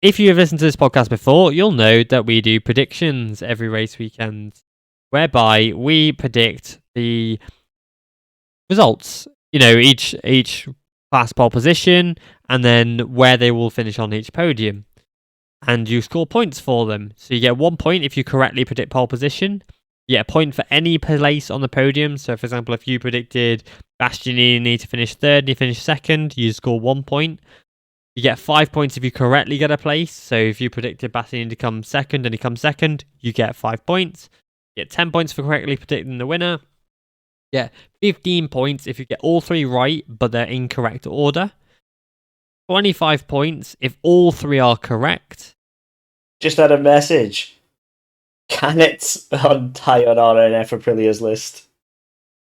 if you have listened to this podcast before, you'll know that we do predictions every race weekend, whereby we predict the results. Each class pole position, and then where they will finish on each podium. And you score points for them. So you get 1 point if you correctly predict pole position. You get a point for any place on the podium. So, for example, if you predicted Bastianini to finish 3rd and you finish 2nd, you score 1 point. You get 5 points if you correctly get a place. So if you predicted Bastianini to come 2nd and he comes 2nd, you get 5 points. You get 10 points for correctly predicting the winner. You get 15 points if you get all 3 right, but they're in correct order. 25 points if all 3 are correct. Just had a message. Cannett's high on RNF Aprilia's list.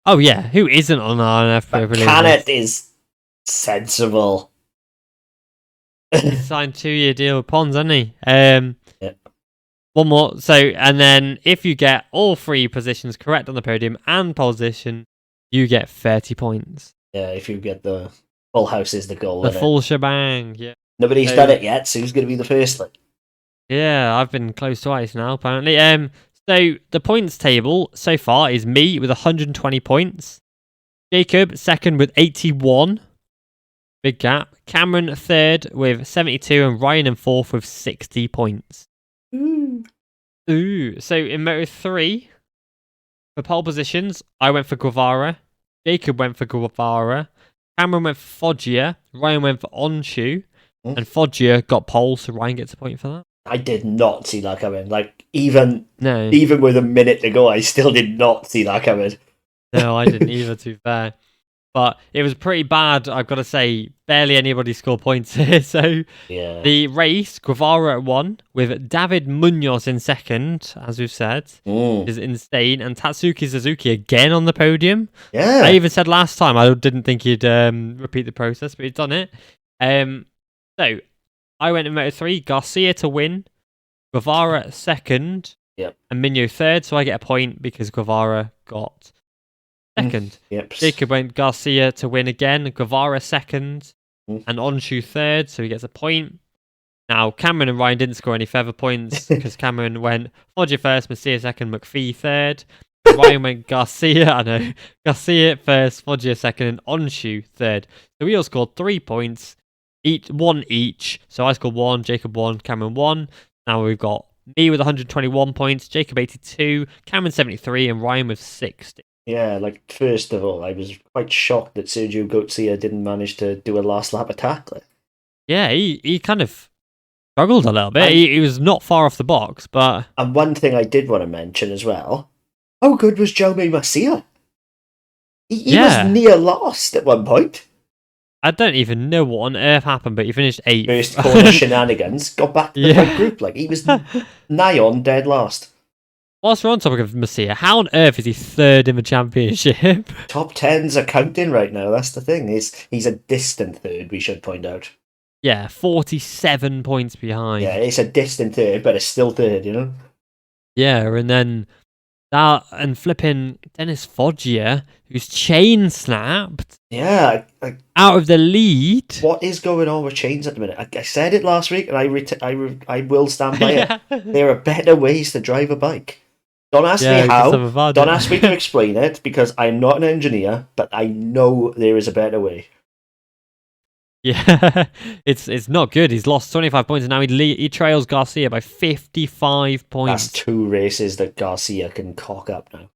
Oh yeah, who isn't on RNF Aprilia's list? Cannett is sensible. He signed 2-year deal with Pons, hasn't he? One more. So, and then if you get all 3 positions correct on the podium and position, you get 30 points. Yeah, if you get the full house is the goal. The full shebang, yeah. Nobody's done it yet, so who's going to be the first? Yeah, I've been close twice now, apparently. So the points table so far is me with 120 points, Jacob 2nd with 81, Big gap. Cameron third with 72 and Ryan in fourth with 60 points. Ooh. So in Moto 3, for pole positions, I went for Guevara. Jacob went for Guevara. Cameron went for Foggia. Ryan went for Onshu. And Foggia got pole, so Ryan gets a point for that. I did not see that coming. Like, even No. Even with a minute to go, I still did not see that coming. No, I didn't either, to be fair. But it was pretty bad, I've got to say. Barely anybody scored points here. So Yeah. the race, Guevara won, with David Munoz in second, as we've said, is insane. And Tatsuki Suzuki again on the podium. Yeah. I even said last time I didn't think he'd repeat the process, but he's done it. So I went in Moto 3, Garcia to win, Guevara second, and Minyo third, so I get a point because Guevara got second. Jacob went Garcia to win again, Guevara second, and Onshu third, so he gets a point. Now, Cameron and Ryan didn't score any further points because Cameron went Foggia first, Messier second, McPhee third. Ryan went Garcia first, Foggia second, and Onshu third. So we all scored 3 points, one each. So I scored 1, Jacob 1, Cameron 1. Now we've got me with 121 points, Jacob 82, Cameron 73, and Ryan with 60. Yeah, like, first of all, I was quite shocked that Sergio Garcia didn't manage to do a last lap attack. Yeah, he kind of struggled a little bit. He was not far off the box, but... And one thing I did want to mention as well, how good was Jaume Masia? He was near lost at one point. I don't even know what on earth happened, but he finished 8th. First corner shenanigans, got back to the right group. Like, he was nigh on dead last. Whilst we're on topic of Masia, how on earth is he third in the championship? Top 10s are counting right now, that's the thing. He's a distant third, we should point out. Yeah, 47 points behind. Yeah, it's a distant third, but it's still third, you know? Yeah, and then that, and flipping Dennis Foggia, who's chain snapped. Yeah. Out of the lead. What is going on with chains at the minute? I said it last week, and I will stand by it. There are better ways to drive a bike. Don't ask me how. Don't ask me to explain it, because I'm not an engineer, but I know there is a better way. Yeah, it's not good. He's lost 25 points, and now he trails Garcia by 55 points. That's 2 races that Garcia can cock up now.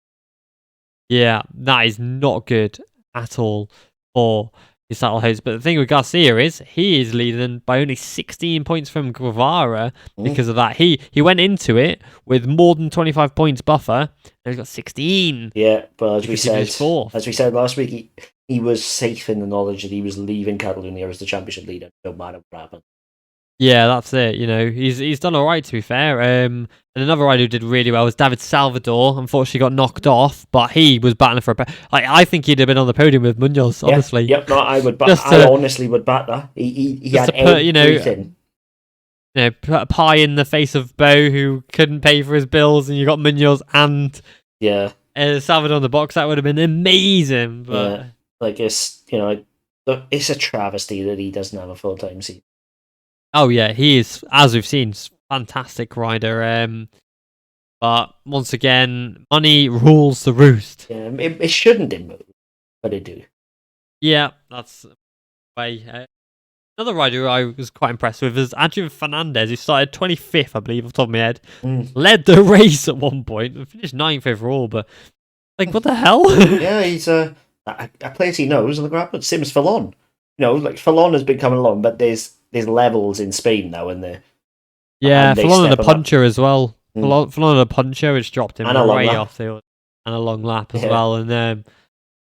Yeah, that is not good at all for his title host. But the thing with Garcia is he is leading by only 16 points from Guevara because of that. He went into it with more than 25 points buffer, and he's got 16. Yeah, but as we said last week, he was safe in the knowledge that he was leaving Catalonia as the championship leader, no matter what happened. Yeah, that's it. You know, he's done all right, to be fair. And another rider who did really well was David Salvador. Unfortunately, got knocked off, but he was battling for I think he'd have been on the podium with Munoz. Honestly, yep. No, I would. I honestly would bat that. He had everything. Put a pie in the face of Bo, who couldn't pay for his bills, and you got Munoz and Salvador on the box. That would have been amazing. But it's it's a travesty that he doesn't have a full-time seat. Oh yeah, he is, as we've seen, fantastic rider. But once again, money rules the roost. Yeah, it shouldn't move, but it do. Yeah, that's the way. Another rider who I was quite impressed with is Adrian Fernandez, who started 25th, I believe, off the top of my head. Led the race at one point and finished 9th overall, but what the hell? Yeah, he's a place he knows on the grappler. Sims Fallon. Fallon has been coming along, but there's levels in Spain now, and there. Yeah, Fallon and a puncher as well. Fallon and a puncher, which dropped him way off the and a long lap as well. And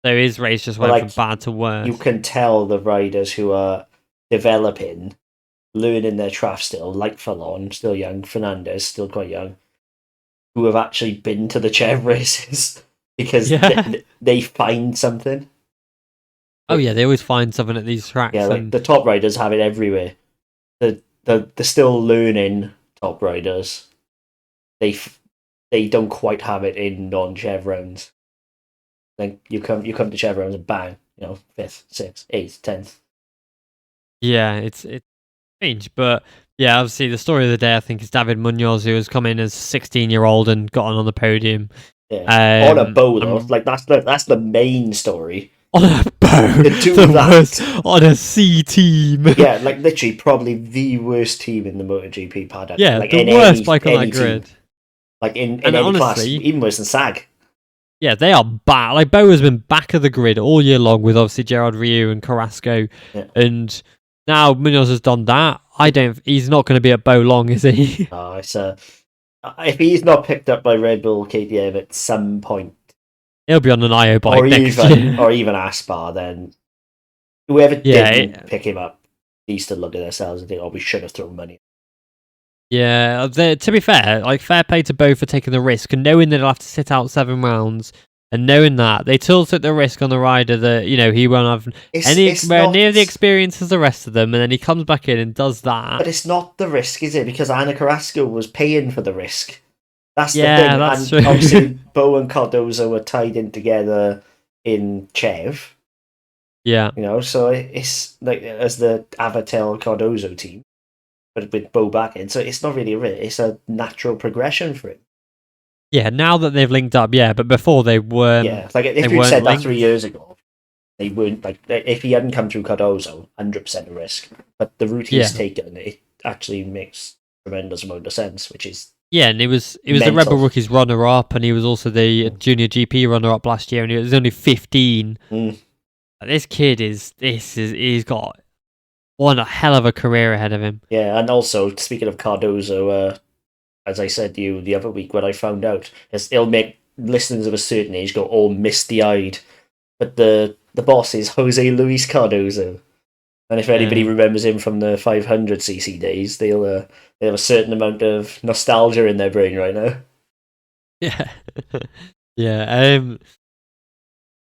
so his race just went from bad to worse. You can tell the riders who are developing, learning their craft still, like Fallon, still young, Fernandez, still quite young, who have actually been to the Chev races because they find something. Oh yeah, they always find something at these tracks. Yeah, the top riders have it everywhere. The still learning top riders, they don't quite have it in non-Chev rounds. Then you come to Chev rounds and bang, 5th, 6th, 8th, 10th. Yeah, it's strange, but yeah, obviously the story of the day I think is David Munoz, who has come in as a 16-year-old and got on the podium. Yeah. On a bow though, that's the main story. On a bow. do the that worst on a C team. Yeah, like literally probably the worst team in the MotoGP paddock. Yeah, like the worst bike on that grid. Team. Like in and any honestly, class, even worse than SAG. Yeah, they are bad. Like Bo has been back of the grid all year long with obviously Gerard Riu and Carrasco, and now Munoz has done that. He's not going to be at Bo long, is he? Oh, it's if he's not picked up by Red Bull KTM at some point, he'll be on an IO bike or even Aspar. Then whoever didn't pick him up needs to look at themselves and think, "Oh, we should have thrown money." Yeah, to be fair, like fair play to Bo for taking the risk and knowing that he'll have to sit out 7 rounds, and knowing that they still took the risk on the rider that he won't have anywhere near the experience as the rest of them, and then he comes back in and does that. But it's not the risk, is it? Because Ana Carrasco was paying for the risk. That's the thing. That's true. Obviously, Bo and Cardozo were tied in together in Chev. Yeah. So it's like as the Avatel Cardozo team, but with Bo back in. So it's not really it's a natural progression for him. Yeah, now that they've linked up, but before they weren't. Yeah, like if you said that 3 years ago, they weren't, like, if he hadn't come through Cardozo, 100% a risk. But the route he's taken, it actually makes tremendous amount of sense, which is. Yeah, and it was the Red Bull Rookies runner-up, and he was also the Junior GP runner-up last year, and he was only 15. This kid he's got one hell of a career ahead of him. Yeah, and also, speaking of Cardozo, as I said to you the other week when I found out, it'll make listeners of a certain age go all misty-eyed. But the boss is Jose Luis Cardozo. And if anybody remembers him from the 500cc days, they'll have a certain amount of nostalgia in their brain right now. Yeah.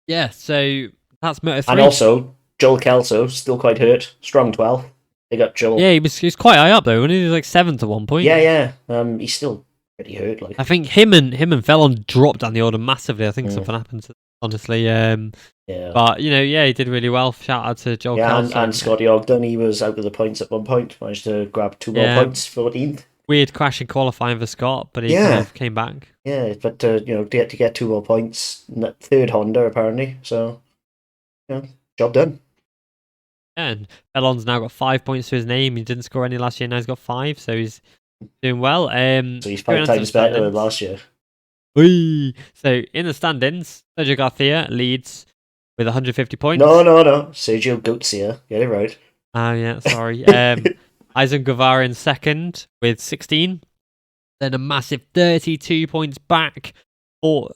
Yeah, so that's Moto 3. And also, Joel Kelso, still quite hurt. Strong 12. They got Joel. Yeah, he was quite high up though. He was like 7th at one point. Yeah. He's still pretty hurt. Like, I think him and Fallon dropped down the order massively. I think something happened to, honestly. But he did really well. Shout out to Joel Kelso. And Scotty Ogden. He was out of the points at one point. Managed to grab 2 more points, 14th. Weird crash in qualifying for Scott, but he kind of came back. Yeah, but to get 2 more points, 3rd Honda apparently. So, job done. Yeah, and Fallon's now got 5 points to his name. He didn't score any last year. Now he's got 5, so he's doing well. So he's 5 times better than last year. Whee! So in the standings, Sergio Garcia leads with 150 points. No. Sergio Garcia. Get it right. Oh, yeah, sorry. Eisen Guevara in 2nd with 16. Then a massive 32 points back from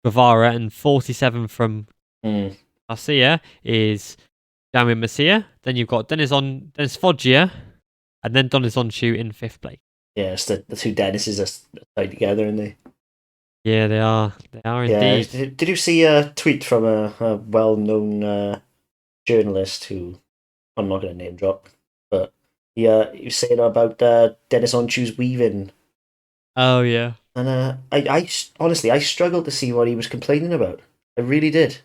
Guevara and 47 from Garcia is Damian Masia. Then you've got Dennis Foggia, and then Dennis Onshu in 5th place. Yeah, it's the 2 Dennises are tied together, aren't they? Yeah, they are. They are indeed. Did you see a tweet from a well-known journalist who I'm not going to name drop, but he was saying about Dennis Onshu's weaving. Oh yeah. And I honestly struggled to see what he was complaining about. I really did.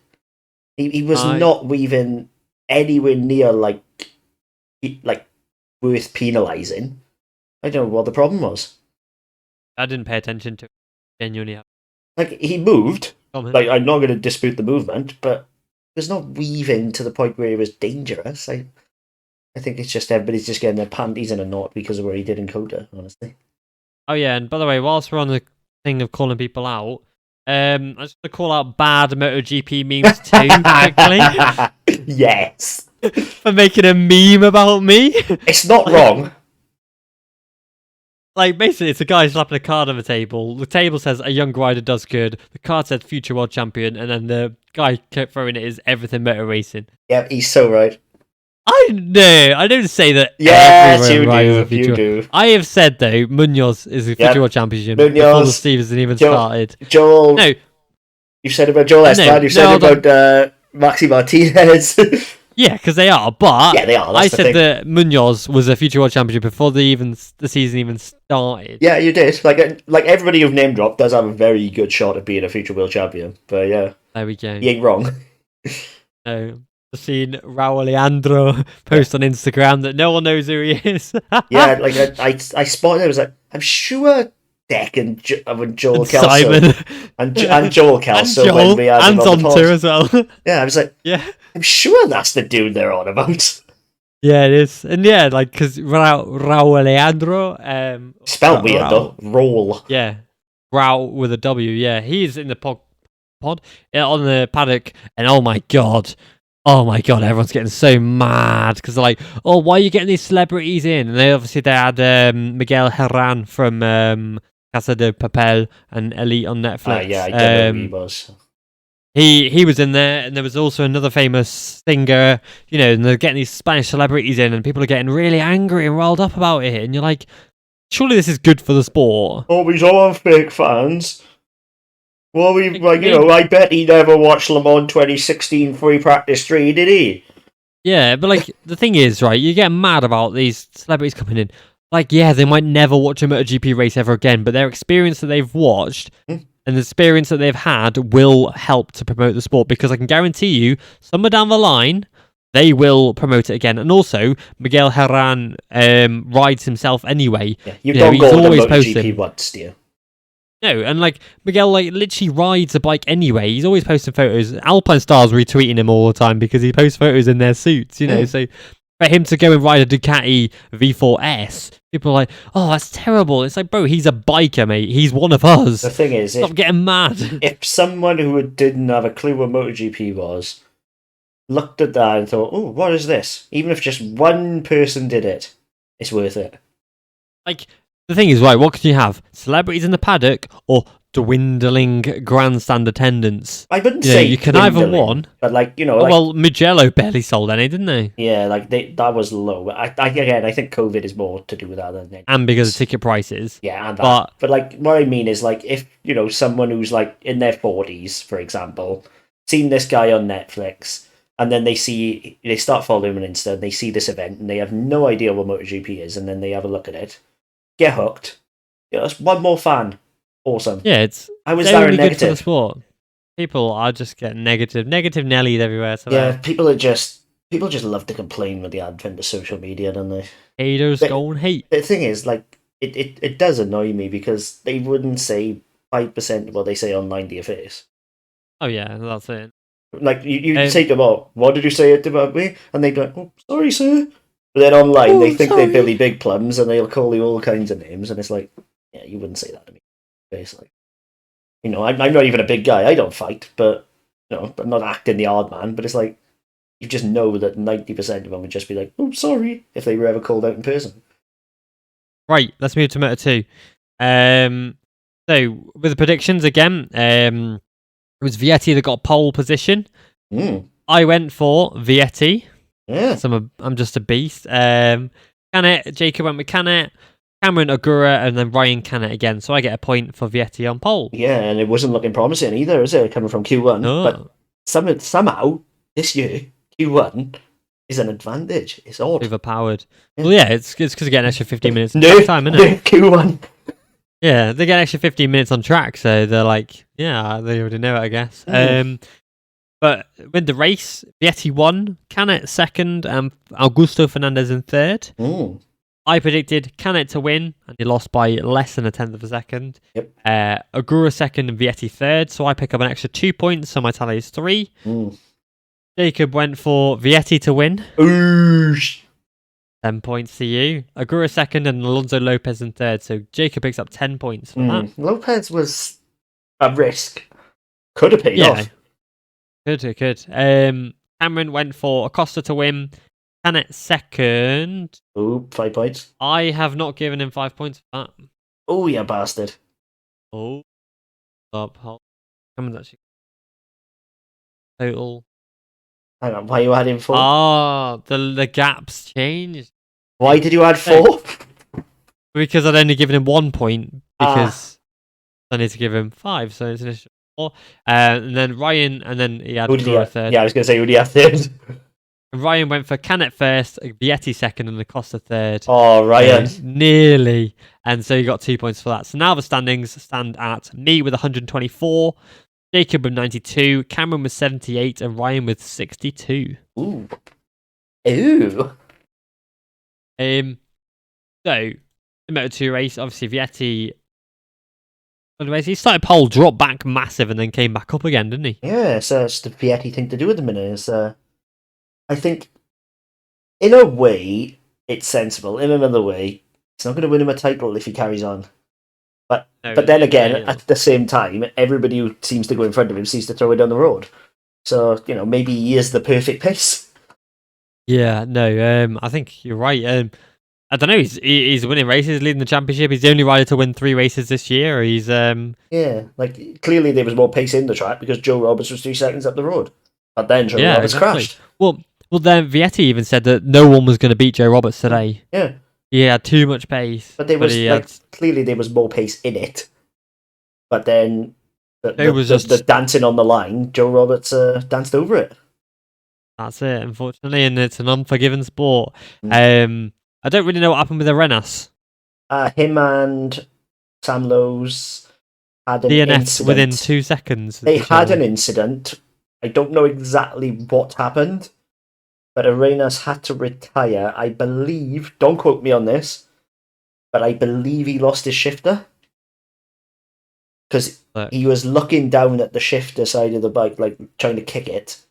He was not weaving anywhere near like worth penalising. I don't know what the problem was. I didn't pay attention to it, genuinely. Like, he moved. Like, I'm not going to dispute the movement, but there's no weaving to the point where it was dangerous. I think it's just everybody's just getting their panties in a knot because of what he did in Kota, honestly. Oh yeah, and by the way, whilst we're on the thing of calling people out, I just want to call out bad MotoGP memes too, quickly. Yes. For making a meme about me. It's not wrong. Like, basically, it's a guy slapping a card on the table. The table says, a young rider does good. The card said, future world champion. And then the guy kept throwing it as everything motor racing. Yeah, he's so right. I don't say that. Yes, you do. I have said, though, Munoz is the future world champion before the Stevens even started. Joel. No. You said about Joel Esteban, you said about Maxi Martinez. Yeah, because they are, but yeah, they are. I said that Munoz was a future world champion before the season even started. Yeah, you did. Like everybody you've name dropped does have a very good shot at being a future world champion. But yeah, there we go. You ain't wrong. No, I've seen Raul Leandro post on Instagram that no one knows who he is. Yeah, like I spotted it. I was like, I'm sure deck and Joel And Kelso Simon. and Joel Kelso and when we had him and on the pod. too as well. Yeah, I was like, yeah. I'm sure that's the dude they're on about. Yeah, it is. And yeah, like, because Raul Alejandro... Spelled weird, though. Roll. Yeah. Raul with a W, yeah. He's in the pod on the paddock, and oh my god, everyone's getting so mad because they're like, oh, why are you getting these celebrities in? And they had Miguel Herran from Casa de Papel and Elite on Netflix. Yeah, I don't know who he was. He was in there, and there was also another famous singer, and they're getting these Spanish celebrities in, and people are getting really angry and riled up about it, and you're like, surely this is good for the sport. Oh, he's all fake fans. Well, I bet he never watched Le Mans 2016 Free Practice 3, did he? Yeah, but like the thing is, right, you get mad about these celebrities coming in. Like, yeah, they might never watch a MotoGP race ever again, but their experience that they've watched and the experience that they've had will help to promote the sport, because I can guarantee you, somewhere down the line, they will promote it again. And also, Miguel Herran rides himself anyway. Yeah, you don't go to MotoGP once, do you? No, and like Miguel, like literally rides a bike anyway. He's always posting photos. Alpine Stars retweeting him all the time because he posts photos in their suits, So for him to go and ride a Ducati V4S, people are like, "Oh, that's terrible." It's like, bro, he's a biker, mate. He's one of us. The thing is, stop getting mad. If someone who didn't have a clue what MotoGP was looked at that and thought, "Oh, what is this?" Even if just one person did it, it's worth it. Like. The thing is, right, what can you have? Celebrities in the paddock or dwindling grandstand attendance? I wouldn't say you can either one. But well, Mugello barely sold any, didn't they? Yeah, like that was low. I think COVID is more to do with that than anything. And because of ticket prices. Yeah, and that. But like, what I mean is, like, if someone who's like in their 40s, for example, seen this guy on Netflix, and then they start following him on Insta, and they see this event, and they have no idea what MotoGP is, and then they have a look at it. Get hooked. That's one more fan. Awesome. Yeah, I was there good negative for the sport. People are just getting negative Nellies everywhere. So yeah, people just love to complain with the advent of social media, don't they? Haters go and hate. The thing is, like, it does annoy me because they wouldn't say 5% of what they say online to your face. Oh yeah, that's it. Like you say to them, "Oh, what did you say about me?" And they'd be like, "Oh, sorry, sir." But then online, they think they're Billy Big Plums, and they'll call you all kinds of names, and it's like, yeah, you wouldn't say that to me. Basically, I'm not even a big guy. I don't fight, but I'm not acting the hard man. But it's like, you just know that 90% of them would just be like, "Oh, sorry," if they were ever called out in person. Right, let's move to Moto 2. So with the predictions again, it was Vietti that got pole position. I went for Vietti. Yeah. I'm just a beast. Canet, Jacob went with Canet, Cameron Ogura, and then Ryan Canet again. So I get a point for Vietti on pole. Yeah, and it wasn't looking promising either, is it? Coming from Q1. No. But somehow, this year, Q1 is an advantage. It's odd. Overpowered. Yeah. Well, yeah, it's because you get an extra 15 minutes time, isn't it? Q1. Yeah, they get an extra 15 minutes on track, so they're like, yeah, they already know it, I guess. But with the race, Vietti won, Canet second, and Augusto Fernandez in third. I predicted Canet to win, and he lost by less than a tenth of a second. Yep. Ogura second and Vietti third, so I pick up an extra 2 points, so my tally is 3. Jacob went for Vietti to win. Oosh. 10 points to you. Ogura second and Alonso Lopez in third, so Jacob picks up 10 points for that. Lopez was a risk. Could have paid off. It could. Cameron went for Acosta to win. Canet second. Ooh, 5 points. I have not given him 5 points for that. Oh, you bastard. Oh. Stop. Cameron's actually total. Hang on, why are you adding 4? Oh, the gaps changed. Why did you add 4? Because I'd only given him 1 point because I need to give him 5, so it's an issue. And then Ryan, and then he had third. Yeah, I was going to say, who do you have third? Ryan went for Canet first, Vietti second, and Acosta third. Oh, Ryan. Nearly. And so you got 2 points for that. So now the standings stand at me with 124, Jacob with 92, Cameron with 78, and Ryan with 62. Ooh. So, the Moto2 race, obviously Vietti Anyways, he started pole, dropped back massive, and then came back up again, didn't he? Yeah, so it's the Vietti thing to do at the minute. Is I think, in a way, it's sensible. In another way, it's not going to win him a title if he carries on. But then again, at the same time, everybody who seems to go in front of him seems to throw it down the road. So, maybe he is the perfect pace. Yeah, no, I think you're right. I don't know. He's winning races, leading the championship. He's the only rider to win 3 races this year. He's Yeah, clearly there was more pace in the track because Joe Roberts was 3 seconds up the road. But then Joe Roberts crashed. Well, then Vietti even said that no one was going to beat Joe Roberts today. Yeah. He had too much pace. But there was clearly there was more pace in it. But then the dancing on the line, Joe Roberts danced over it. That's it, unfortunately, and it's an unforgiving sport. I don't really know what happened with Arenas. Him and Sam Lowe's had an DNF incident. Within 2 seconds. They had an incident. I don't know exactly what happened, but Arenas had to retire. I believe, don't quote me on this, but I believe he lost his shifter. Because he was looking down at the shifter side of the bike, trying to kick it.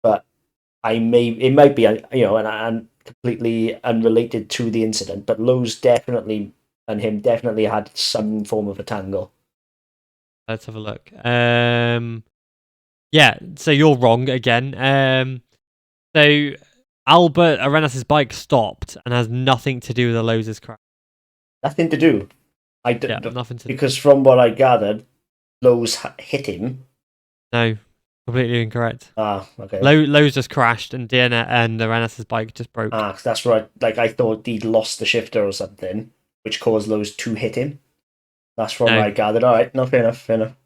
But it might be, and completely unrelated to the incident. But Lowe's definitely had some form of a tangle. Let's have a look. Yeah, so you're wrong again. So Albert Arenas' bike stopped and has nothing to do with the Lowe's crash. Nothing to do. Nothing to because from what I gathered, Lowe's hit him. No, completely incorrect. Okay. Lowe's just crashed and Arenas' bike just broke. That's right. I thought he'd lost the shifter or something, which caused Lowe's to hit him. That's from what I gathered. All right, no, fair enough.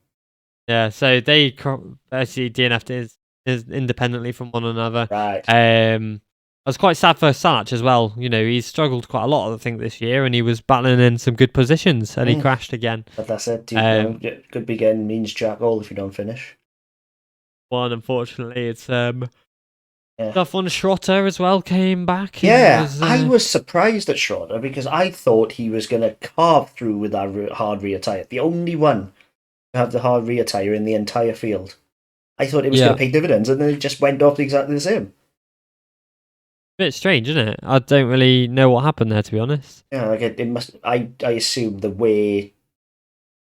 Yeah, so they actually DNF'd is independently from one another. Right. I was quite sad for Sanach as well. He's struggled quite a lot, I think, this year, and he was battling in some good positions, and he crashed again. But that's it. Good begin means jack all if you don't finish. Well, unfortunately, it's stuff on Schrotter as well came back. Yeah, I was surprised at Schrotter because I thought he was going to carve through with that hard rear tyre. The only one to have the hard rear tyre in the entire field. I thought it was going to pay dividends, and then it just went off exactly the same. Bit strange, isn't it? I don't really know what happened there, to be honest. Yeah, it must. I assume the way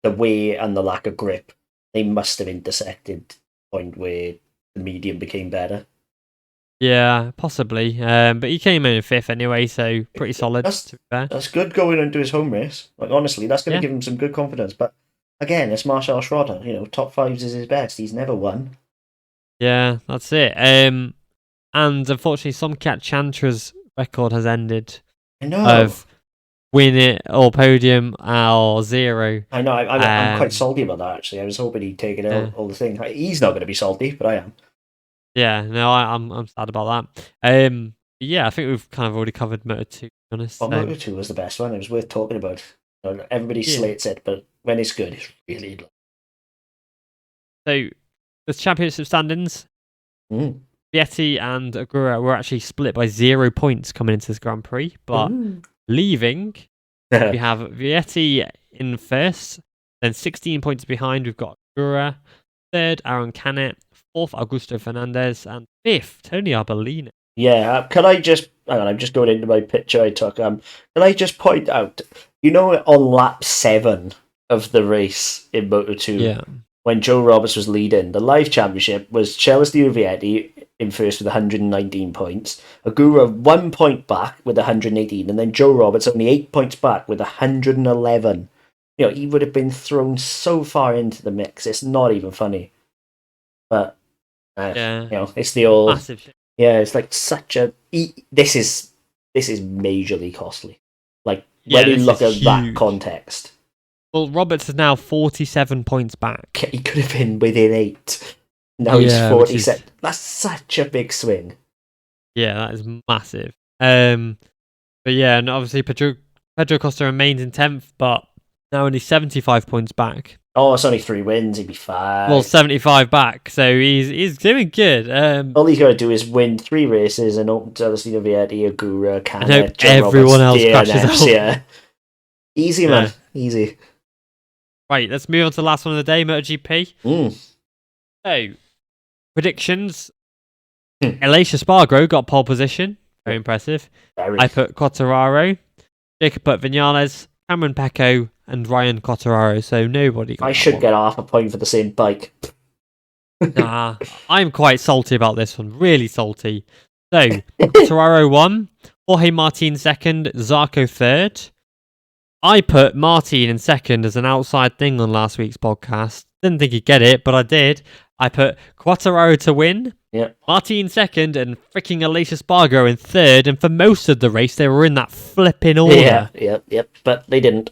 and the lack of grip, they must have intersected the point where the medium became better. Yeah, possibly. But he came in 5th anyway, so pretty solid. That's good going into his home race. Honestly, that's going to give him some good confidence. But again, it's Marcel Schrotter. Top 5s is his best. He's never won. Yeah, that's it. And unfortunately, Somkat Chantra's record has ended. I know. Of win it or podium or 0. I know. I'm quite salty about that, actually. I was hoping he'd take it out, all the thing. He's not going to be salty, but I am. Yeah, no, I'm sad about that. Yeah, I think we've kind of already covered Moto 2, to be honest. Well, Moto 2 was the best one. It was worth talking about. Everybody slates it, but when it's good, it's really good. So, the championship standings. Vietti and Agura were actually split by 0 points coming into this Grand Prix, but leaving, we have Vietti in 1st, then 16 points behind, we've got Agura, 3rd, Aaron Canet, 4th, Augusto Fernandez, and 5th, Tony Arbolino. Yeah, can I just... Hang on, I'm just going into my picture I took. Can I just point out, on lap 7 of the race in Moto 2, when Joe Roberts was leading, the live championship was Celestino Vietti in 1st with 119 points, Agura 1 point back with 118, and then Joe Roberts only 8 points back with 111. He would have been thrown so far into the mix, it's not even funny. But, it's the old... Massive shit. Yeah, it's such a... This is majorly costly. When you look at that context... Well, Roberts is now 47 points back. He could have been within 8. Now he's 47. That's such a big swing. Yeah, that is massive. But yeah, and obviously Pedro Costa remains in 10th, but now only 75 points back. Oh, it's only 3 wins. He'd be 5. Well, 75 back, so he's doing good. All he's got to do is win 3 races and open Celestino Vietti, Agura, Canet, and hope everyone else crashes out. Yeah. Easy, man. Easy. Right, let's move on to the last one of the day, MotoGP. Mm. So, predictions. Aleix Espargaro got pole position. Very impressive. I put Quartararo. Jacob put Vinales, Cameron Pecco, and Ryan Quartararo. So nobody got I should get half a point for the same bike. Nah, I'm quite salty about this one. Really salty. So, Quartararo won. Jorge Martin second. Zarco third. I put Martin in second as an outside thing on last week's podcast. Didn't think he'd get it, but I did. I put Quartararo to win. Yeah. Martin second and freaking Aleix Espargaro in third. And for most of the race, they were in that flipping order. Yep. But they didn't.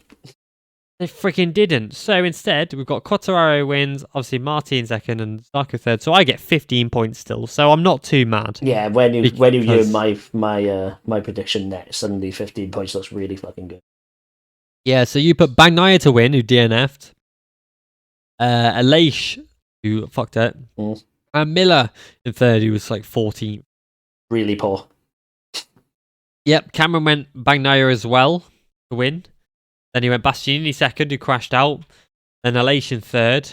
They freaking didn't. So instead, we've got Quartararo wins, obviously Martin second and Zarco third. So I get 15 points still. So I'm not too mad. Yeah, when you hear my prediction next, suddenly 15 points looks really fucking good. Yeah, so you put Bagnaia to win, who DNF'd. Aleix, who fucked it. And Miller in third, who was like 14th. Really poor. Yep, Cameron went Bagnaia as well to win. Then he went Bastianini second, who crashed out. Then Aleix in third.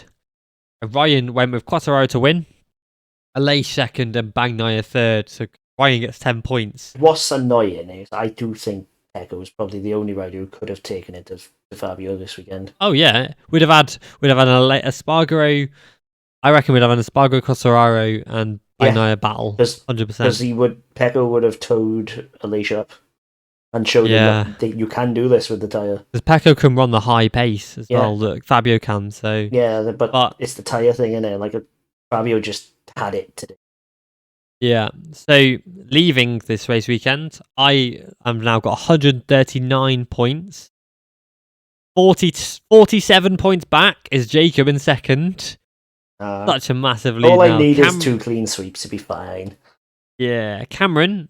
And Ryan went with Quartararo to win. Aleix second and Bagnaia third. So Ryan gets 10 points. What's annoying is I do think Pecco was probably the only rider who could have taken it to Fabio this weekend. Oh yeah, we'd have had an Espargaro. I reckon we'd have an Espargaro, Quartararo, and Bagnaia battle. 100%. Because Pecco would have towed Aleix up and showed him that you can do this with the tyre. Because Pecco can run the high pace as well that Fabio can. So yeah, but it's the tyre thing, isn't it? Like Fabio just had it today. Yeah, so leaving this race weekend, I have now got 139 points. 47 points back is Jacob in second. Such a massive lead. All I need is 2 clean sweeps to be fine. Yeah, Cameron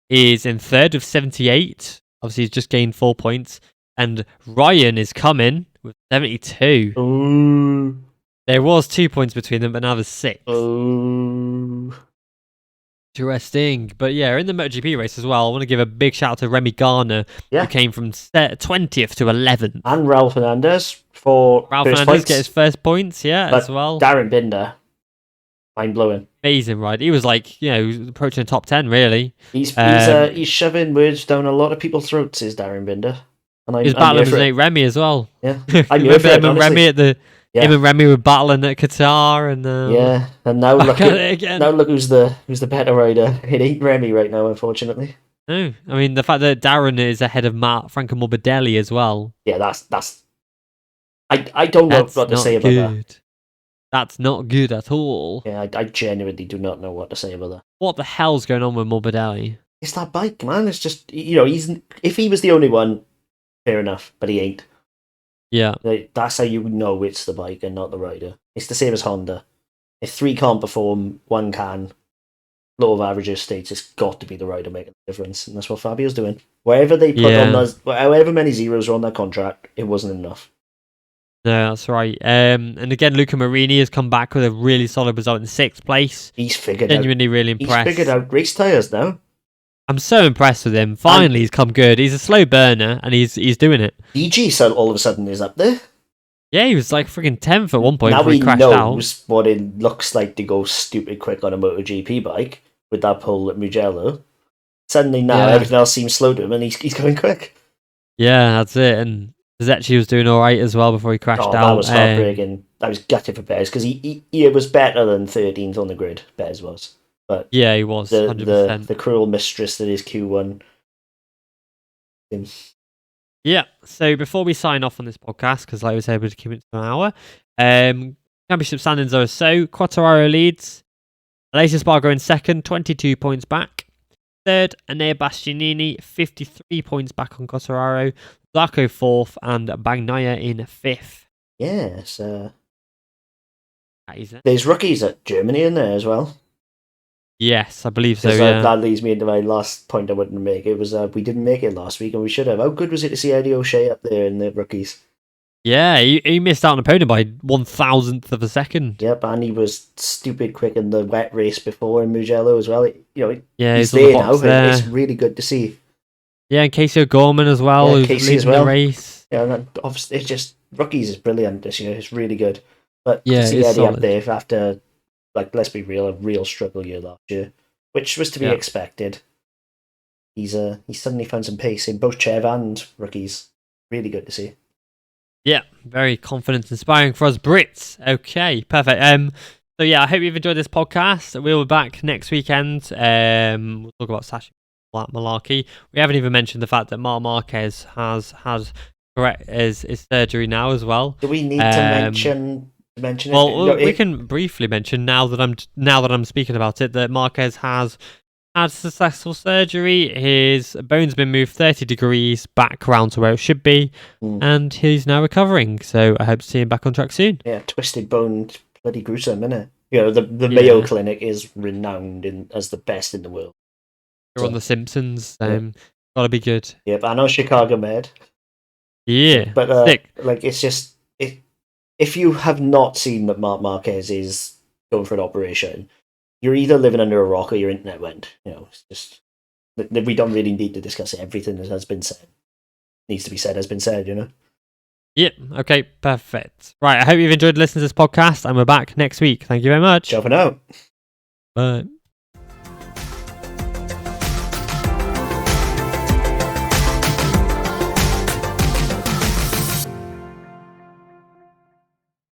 is in third with 78. Obviously, he's just gained 4 points. And Ryan is coming with 72. Ooh. There was 2 points between them, but now there's 6. Ooh. Interesting. But yeah, in the MotoGP race as well, I want to give a big shout out to Remy Garner, who came from 20th to 11th. And Raul Fernandez for Ralph first Fernandez points. get his first points, as well. Darren Binder, mind-blowing. Amazing ride. He was like, approaching the top 10, really. He's shoving words down a lot of people's throats, is Darren Binder. And He's battling with Nate Remy as well. Yeah. Remember him and Remy him and Remy were battling at Qatar, and and now look who's the better rider. It ain't Remy right now, unfortunately. No, I mean the fact that Darren is ahead of Franco Morbidelli as well. Yeah, that's. I don't know what to say about that. That's not good at all. Yeah, I genuinely do not know what to say about that. What the hell's going on with Morbidelli? It's that bike, man. It's just if he was the only one, fair enough, but he ain't. Yeah. That's how you know it's the bike and not the rider. It's the same as Honda. If 3 can't perform, 1 can. Law of averages states it's got to be the rider making the difference, and that's what Fabio's doing. Wherever they put on those, however many zeros are on that contract, it wasn't enough. No, that's right. And again, Luca Marini has come back with a really solid result in 6th place. He's figured genuinely really impressed. He's figured out race tyres now. I'm so impressed with him. Finally, he's come good. He's a slow burner, and he's doing it. DG all of a sudden is up there. Yeah, he was like freaking 10th at one point now before he crashed knows what it looks like to go stupid quick on a MotoGP bike with that pole at Mugello. Suddenly now everything else seems slow to him, and he's going quick. Yeah, that's it. And Zetchi was doing all right as well before he crashed out. That was heartbreaking. I was gutted for Perez because he was better than 13th on the grid. Perez was. But yeah, he was 100%. The cruel mistress that is Q1. Yeah. So before we sign off on this podcast, because I was able to keep it to an hour, championship standings are so: Quartararo leads, Aleix Espargaro in second, 22 points back. Third, Enea Bastianini, 53 points back on Quartararo. Zarco fourth, and Bagnaia in fifth. Yes. There's rookies at Germany in there as well. Yes, I believe so. That leads me into my last point I wouldn't make. It was we didn't make it last week, and we should have. How good was it to see Eddie O'Shea up there in the rookies? Yeah, he missed out on a podium by 1,000th of a second. Yep, and he was stupid quick in the wet race before in Mugello as well. He's there now. It's really good to see. Yeah, and Casey O'Gorman as well, who's leading the race. Yeah, and obviously it's just rookies is brilliant this year. It's really good. But Yeah, to see it's Eddie up solid. there after, like, let's be real, a real struggle year last year, which was to be expected. He's suddenly found some pace in both Chev and rookies. Really good to see. Yeah, very confident, inspiring for us Brits. Okay, perfect. So yeah, I hope you've enjoyed this podcast. We'll be back next weekend. We'll talk about Sashi Malarkey. We haven't even mentioned the fact that Marc Marquez has had his surgery now as well. Do we need to mention well, it? We can briefly mention now that I'm speaking about it that Marquez has had successful surgery. His bone's been moved 30 degrees back around to where it should be, and he's now recovering. So I hope to see him back on track soon. Yeah, twisted bone, bloody gruesome, isn't it? You know, the Mayo Clinic is renowned as the best in the world. They're on The Simpsons. Gotta be good. Yep, I know Chicago Med. Yeah, but sick. Like, it's just if you have not seen that Marc Marquez is going for an operation, you're either living under a rock or your internet went. You know, it's just we don't really need to discuss it. Everything that has been said needs to be said has been said. You know. Yep. Okay. Perfect. Right. I hope you've enjoyed listening to this podcast, and we're back next week. Thank you very much. Ciao for now. Bye.